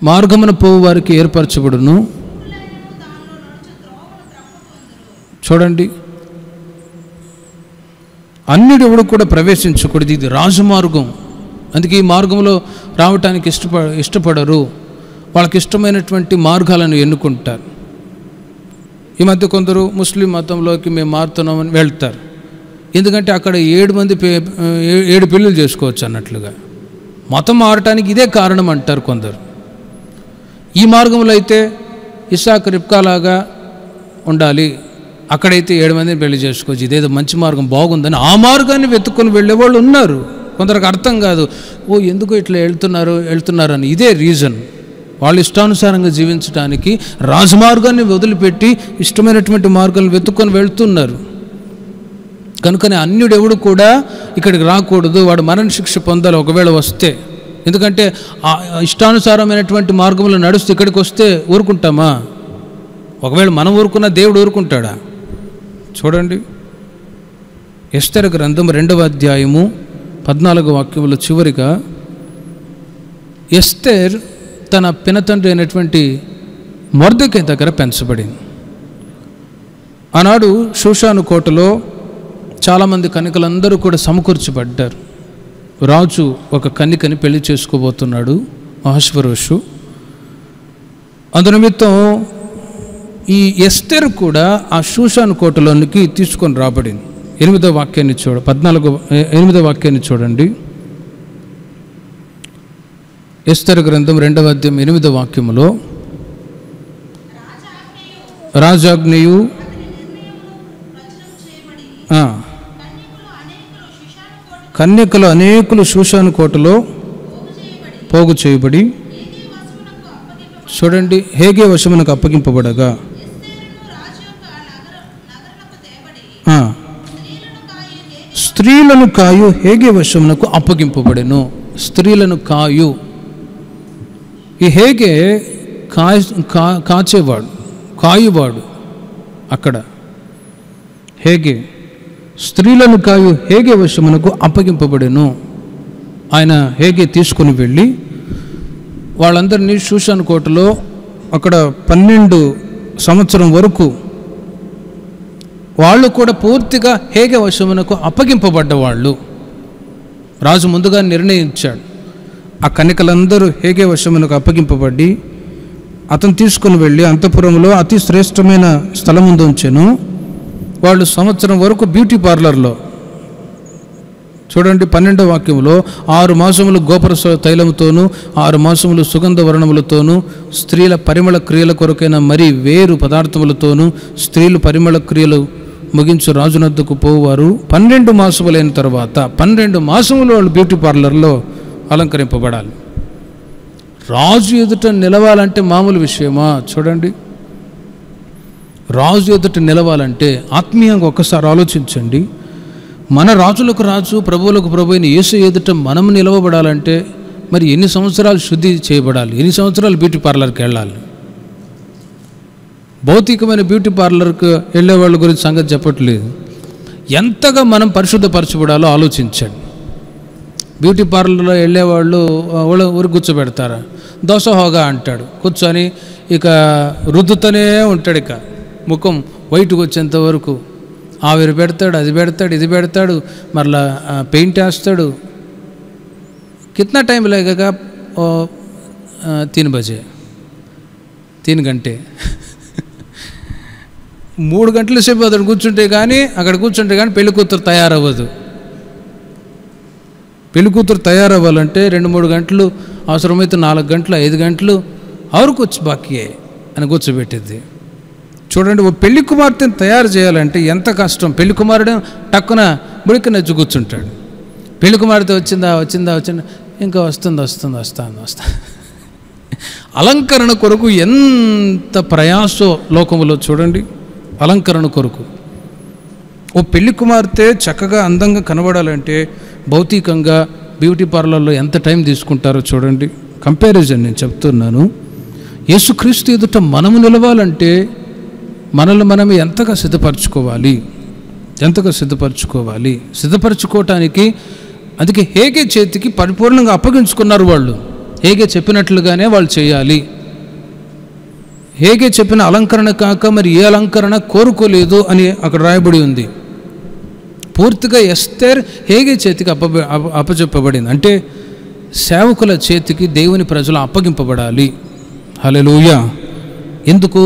మార్గమున పోవు వారికి ఏర్పరచబడును. చూడండి, అన్యుడు ఎవడు కూడా ప్రవేశించకూడదు, ఇది రాజమార్గం. అందుకే ఈ మార్గంలో రావటానికి ఇష్టపడరు, వాళ్ళకి ఇష్టమైనటువంటి మార్గాలను ఎన్నుకుంటారు. ఈ మధ్య కొందరు ముస్లిం మతంలోకి మేము మారుతున్నామని వెళ్తారు, ఎందుకంటే అక్కడ 7 పెళ్ళిళ్ళు చేసుకోవచ్చు అన్నట్లుగా. మతం మారటానికి ఇదే కారణం అంటారు కొందరు. ఈ మార్గంలో అయితే ఇస్సాకు రిబ్కాలాగా ఉండాలి, అక్కడైతే 7 మందిని పెళ్లి చేసుకోవచ్చు, ఇదేదో మంచి మార్గం బాగుందని ఆ మార్గాన్ని వెతుక్కొని వెళ్ళేవాళ్ళు ఉన్నారు. కొందరికి అర్థం కాదు, ఎందుకు ఇట్లా వెళ్తున్నారని. ఇదే రీజన్, వాళ్ళు ఇష్టానుసారంగా జీవించడానికి రాజమార్గాన్ని వదిలిపెట్టి ఇష్టమైనటువంటి మార్గాలను వెతుక్కొని వెళ్తున్నారు. కనుకనే అన్యుడు ఎవడు కూడా ఇక్కడికి రాకూడదు, వాడు మరణశిక్ష పొందాలి ఒకవేళ వస్తే. ఎందుకంటే ఆ ఇష్టానుసారమైనటువంటి మార్గంలో నడుస్తూ ఇక్కడికి వస్తే ఊరుకుంటామా? ఒకవేళ మనం ఊరుకున్నా దేవుడు ఊరుకుంటాడా? చూడండి, ఎస్తెరు గ్రంథం 2వ అధ్యాయము 14వ వాక్యంలో చివరిగా ఎస్తేర్ తన పినతండ్రి అయినటువంటి మొర్దెకై దగ్గర పెంచబడింది. ఆనాడు షూషాను కోటలో చాలామంది కన్యకలందరూ కూడా సమకూర్చబడ్డారు. రాజు ఒక కన్యకని పెళ్లి చేసుకోబోతున్నాడు, అహష్వేరోషు. అందునిమిత్తం ఈ ఎస్తేర్ కూడా ఆ షూషాను కోటలోనికి తీసుకొని రాబడింది. 8వ వాక్యాన్ని 8వ వాక్యాన్ని చూడండి. ఎస్తెరు గ్రంథం 2వ అధ్యాయం 8వ వాక్యములో రాజాజ్ఞయు కన్యకలు అనేకులు షూషాను కోటలో పోగు చేయబడి, చూడండి, హేగే వశమునకు అప్పగింపబడగా స్త్రీలను కాయు హేగే వశమునకు అప్పగింపబడెను. స్త్రీలను కాయు, ఈ హేగే కాచేవాడు, కాయువాడు. అక్కడ హేగే స్త్రీలను కాయు హేగే వశమునకు అప్పగింపబడెను. ఆయన హేగే తీసుకుని వెళ్ళి వాళ్ళందరినీ షూషాను కోటలో అక్కడ 12 సంవత్సరం వరకు వాళ్ళు కూడా పూర్తిగా హేగే వశమునకు అప్పగింపబడ్డవాళ్ళు. రాజు ముందుగా నిర్ణయించాడు. ఆ కన్యకలందరూ హేగే వశమునకు అప్పగింపబడి అతను తీసుకుని వెళ్ళి అంతఃపురంలో అతి శ్రేష్టమైన స్థలం ముందు ఉంచెను. వాళ్ళు సంవత్సరం వరకు బ్యూటీ పార్లర్లో, చూడండి 12వ వాక్యంలో, 6 మాసములు గోపర తైలముతోనూ 6 మాసములు సుగంధ వర్ణములతోనూ స్త్రీల పరిమళ క్రియల కొరకైన మరి వేరు పదార్థములతోనూ స్త్రీలు పరిమళ క్రియలు ముగించు రాజునద్దకు పోవారు. 12 మాసములైన తర్వాత 12 మాసములు వాళ్ళు బ్యూటీ పార్లర్లో అలంకరింపబడాలి. రాజు ఎదుట నిలవాలంటే మామూలు విషయమా? చూడండి, రాజు ఎదుట నిలవాలంటే ఆత్మీయంగా ఒక్కసారి ఆలోచించండి. మన రాజులకు రాజు, ప్రభువులకు ప్రభు అయిన యేసు ఎదుట మనం నిలవబడాలంటే మరి ఎన్ని సంవత్సరాలు శుద్ధి చేయబడాలి? ఎన్ని సంవత్సరాలు బ్యూటీ పార్లర్కి వెళ్ళాలి? భౌతికమైన బ్యూటీ పార్లర్కి వెళ్ళే వాళ్ళ గురించి సంగతి చెప్పట్లేదు. ఎంతగా మనం పరిశుద్ధపరచబడాలో ఆలోచించండి. బ్యూటీ పార్లర్లో వెళ్ళేవాళ్ళు ఊరు కూర్చోబెడతారా? దోశ హోగా అంటాడు, కూర్చొని ఇక రుద్దుతూనే ఉంటాడు. ఇక ముఖం వైట్కి వచ్చేంత వరకు ఆవిరి పెడతాడు, అది పెడతాడు, ఇది పెడతాడు, మరలా పెయింట్ వేస్తాడు. కిतना టైం लगेगा? 3 बजे 3 घंटे 3 గంటల సేపు అతడు కూర్చుంటే కానీ, అక్కడ కూర్చుంటే కానీ పెళ్లి కూతురు తయారవ్వదు. పెళ్లి కూతురు తయారవ్వాలంటే 2-3 గంటలు, అవసరమైతే 4 గంటలు, 5 గంటలు అవరు కూర్చు బాకీ అని కూర్చోబెట్టింది. చూడండి, ఓ పెళ్లి కుమార్తెను తయారు చేయాలంటే ఎంత కష్టం. పెళ్లి కుమారుడు టక్కున బుడికి నచ్చి కూర్చుంటాడు. పెళ్లి కుమార్తె వచ్చిందా, ఇంకా వస్తా. అలంకరణ కొరకు ఎంత ప్రయాసో లోకములో చూడండి. అలంకరణ కొరకు ఓ పెళ్లి కుమార్తె చక్కగా అందంగా కనబడాలంటే భౌతికంగా బ్యూటీ పార్లర్లో ఎంత టైం తీసుకుంటారో చూడండి. కంపారిజన్ నేను చెప్తున్నాను. యేసుక్రీస్తు ఎదుట మనము నిలవాలంటే మనల్ని మనం ఎంతగా సిద్ధపరచుకోవాలి. సిద్ధపరచుకోవటానికి అందుకే హేగే చేతికి పరిపూర్ణంగా అప్పగించుకున్నారు వాళ్ళు. హేగే చెప్పినట్లుగానే వాళ్ళు చేయాలి. హేగే చెప్పిన అలంకరణ కాక మరి ఏ అలంకరణ కోరుకోలేదు అని అక్కడ రాయబడి ఉంది. పూర్తిగా ఎస్తేర్ హేగే చేతికి అప్పచెప్పబడింది. అంటే సేవకుల చేతికి దేవుని ప్రజలు అప్పగింపబడాలి. హల్లెలూయా. ఎందుకు?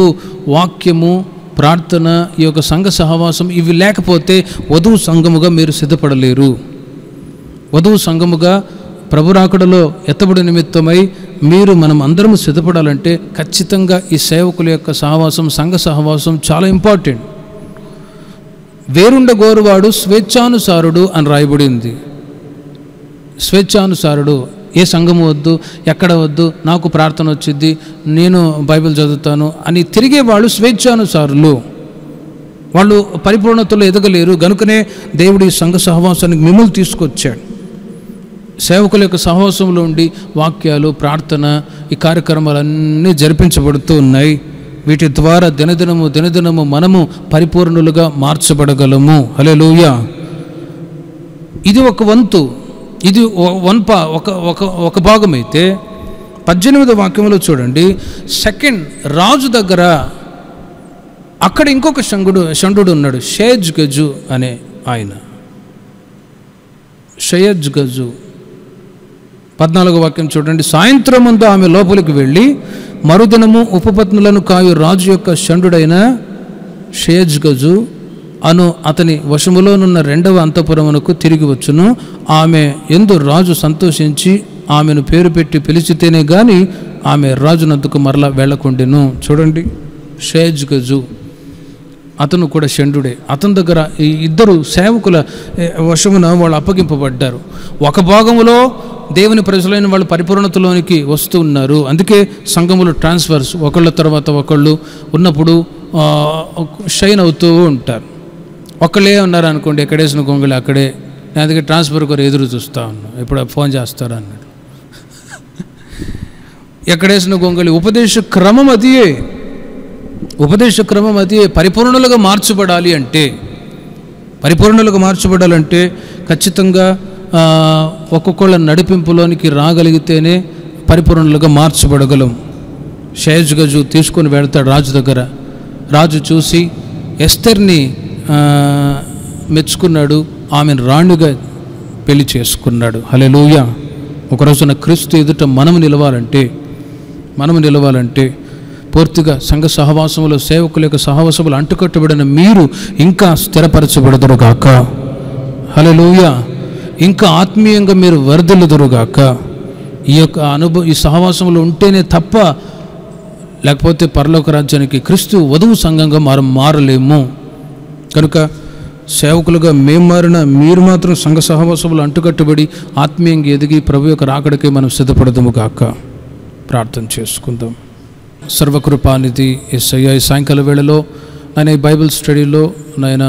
వాక్యము, ప్రార్థన, ఈ యొక్క సంఘ సహవాసం ఇవి లేకపోతే వధువు సంఘముగా మీరు సిద్ధపడలేరు. వధువు సంఘముగా ప్రభు రాకడలో ఎత్తబడి నిమిత్తమై మనం అందరము సిద్ధపడాలంటే ఖచ్చితంగా ఈ సేవకుల యొక్క సహవాసం, సంఘ సహవాసం చాలా ఇంపార్టెంట్. వేరుండగోరువాడు స్వేచ్ఛానుసారుడు అని రాయబడింది. స్వేచ్ఛానుసారుడు, ఏ సంఘము వద్దు, ఎక్కడ వద్దు, నాకు ప్రార్థన వచ్చింది, నేను బైబిల్ చదువుతాను అని తిరిగే వాళ్ళు స్వేచ్ఛానుసారులు. వాళ్ళు పరిపూర్ణతలో ఎదగలేరు. గనుకనే దేవుడు ఈ సంఘ సహవాసానికి మిమ్మల్ని తీసుకొచ్చాడు. సేవకుల యొక్క సహవాసంలో ఉండి వాక్యాలు, ప్రార్థన, ఈ కార్యక్రమాలన్నీ జరిపించబడుతూ ఉన్నాయి. వీటి ద్వారా దినదినము మనము పరిపూర్ణులుగా మార్చబడగలము. హల్లెలూయా. ఇది ఒక వంతు, ఇది ఒక భాగం అయితే 18వ వాక్యంలో చూడండి. సెకండ్ రాజు దగ్గర అక్కడ ఇంకొక షండు ఉన్నాడు, షేజ్ గజు అనే ఆయన. షయజ్ గజు 14వ వాక్యం చూడండి. సాయంత్రం ముందు ఆమె లోపలికి వెళ్ళి మరుదినము ఉపపత్నులను కాయు రాజు యొక్క షండుడైన షేజ్ గజు అను అతని వశములోనున్న 2వ అంతఃపురమునకు తిరిగి వచ్చును. ఆమె యందు రాజు సంతోషించి ఆమెను పేరు పెట్టి పిలిచితేనే గాని ఆమె రాజునందుకు మరలా వెళ్ళకుండెను. చూడండి, షేజ్ గజు అతను కూడా షండుడే. అతని దగ్గర ఈ ఇద్దరు సేవకుల వశమున వాళ్ళు అప్పగింపబడ్డారు. ఒక భాగంలో దేవుని ప్రజలైన వాళ్ళు పరిపూర్ణతలోనికి వస్తూ ఉన్నారు. అందుకే సంఘములు ట్రాన్స్ఫర్స్ ఒకళ్ళ తర్వాత ఒకళ్ళు ఉన్నప్పుడు షైన్ అవుతూ ఉంటారు. ఒకళ్ళే ఉన్నారు అనుకోండి, ఎక్కడేసిన గొంగళి అక్కడే. నేను అందుకే ట్రాన్స్ఫర్ కొరకు ఎదురు చూస్తూ ఉన్నాను, ఎప్పుడు ఫోన్ చేస్తారు అన్నాడు. ఎక్కడేసిన గొంగళి ఉపదేశ క్రమం అదియే. ఉపదేశ క్రమం అది పరిపూర్ణులుగా మార్చబడాలంటే ఖచ్చితంగా ఒక్కొక్కళ్ళ నడిపింపులోనికి రాగలిగితేనే పరిపూర్ణులుగా మార్చబడగలం. షేజ్గజు తీసుకొని వెళ్తాడు రాజు దగ్గర. రాజు చూసి ఎస్తర్ని మెచ్చుకున్నాడు, ఆమెను రాణిగా పెళ్లి చేసుకున్నాడు. హల్లెలూయా. ఒక రోజున క్రీస్తు ఎదుట మనము నిలవాలంటే పూర్తిగా సంఘ సహవాసములు, సేవకుల యొక్క సహవాసములు అంటుకట్టబడిన మీరు ఇంకా స్థిరపరచబడదురుగాక. హల్లెలూయా. ఇంకా ఆత్మీయంగా మీరు వర్ధిల్లుదురుగాక. ఈ సహవాసములు ఉంటేనే తప్ప లేకపోతే పరలోక రాజ్యానికి క్రీస్తు వధువు సంఘంగా మారలేము. కనుక సేవకులుగా మేము మారిన మీరు మాత్రం సంఘ సహవాసములు అంటుకట్టుబడి ఆత్మీయంగా ఎదిగి ప్రభు యొక్క రాకడికి మనం సిద్ధపడదుము గాక. ప్రార్థన చేసుకుందాం. సర్వకృపానిధి యేసయ్య, ఈ సాయంకాల వేళలో నాయన ఈ బైబిల్ స్టడీలో నాయన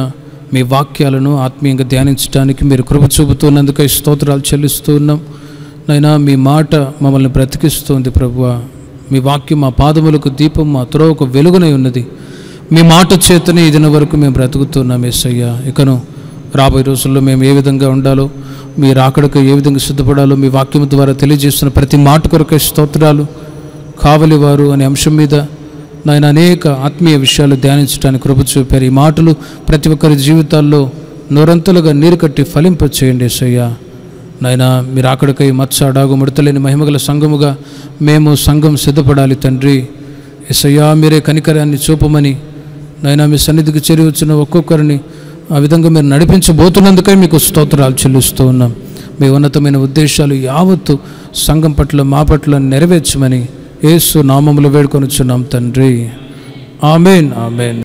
మీ వాక్యాలను ఆత్మీయంగా ధ్యానించడానికి మీరు కృప చూపుతున్నందుకు స్తోత్రాలు చెల్లిస్తూ ఉన్నాం. నాయన మీ మాట మమ్మల్ని బ్రతికిస్తుంది ప్రభువా. మీ వాక్యం మా పాదములకు దీపం, మా త్రోవకు వెలుగునై ఉన్నది. మీ మాట చేతనే ఈ దినం వరకు మేము బ్రతుకుతున్నాం యేసయ్య. ఇకను రాబోయే రోజుల్లో మేము ఏ విధంగా ఉండాలో, మీ రాకడకు ఏ విధంగా సిద్ధపడాలో మీ వాక్యం ద్వారా తెలియజేస్తున్న ప్రతి మాట కొరకే స్తోత్రాలు. కావలివారు అనే అంశం మీద నాయన అనేక ఆత్మీయ విషయాలు ధ్యానించడానికి కృప చూపారు. ఈ మాటలు ప్రతి ఒక్కరి జీవితాల్లో నూరంతలుగా నీరు కట్టి ఫలింపచేయండి యేసయ్య. నాయన మీరు అక్కడికై మత్స అడాగు ముడతలేని మహిమగల సంఘముగా మేము సంఘం సిద్ధపడాలి తండ్రి. యేసయ్య మీరే కనికరాన్ని చూపమని నాయన మీ సన్నిధికి చేరి వచ్చిన ఒక్కొక్కరిని ఆ విధంగా మీరు నడిపించబోతున్నందుకై మీకు స్తోత్రాలు చెల్లిస్తూ ఉన్నాం. మీ ఉన్నతమైన ఉద్దేశాలు యావత్తు సంఘం పట్ల మా పట్ల నెరవేర్చమని యేసు నామములో వేడుకొనుచున్నాం తండ్రి. ఆమేన్, ఆమేన్.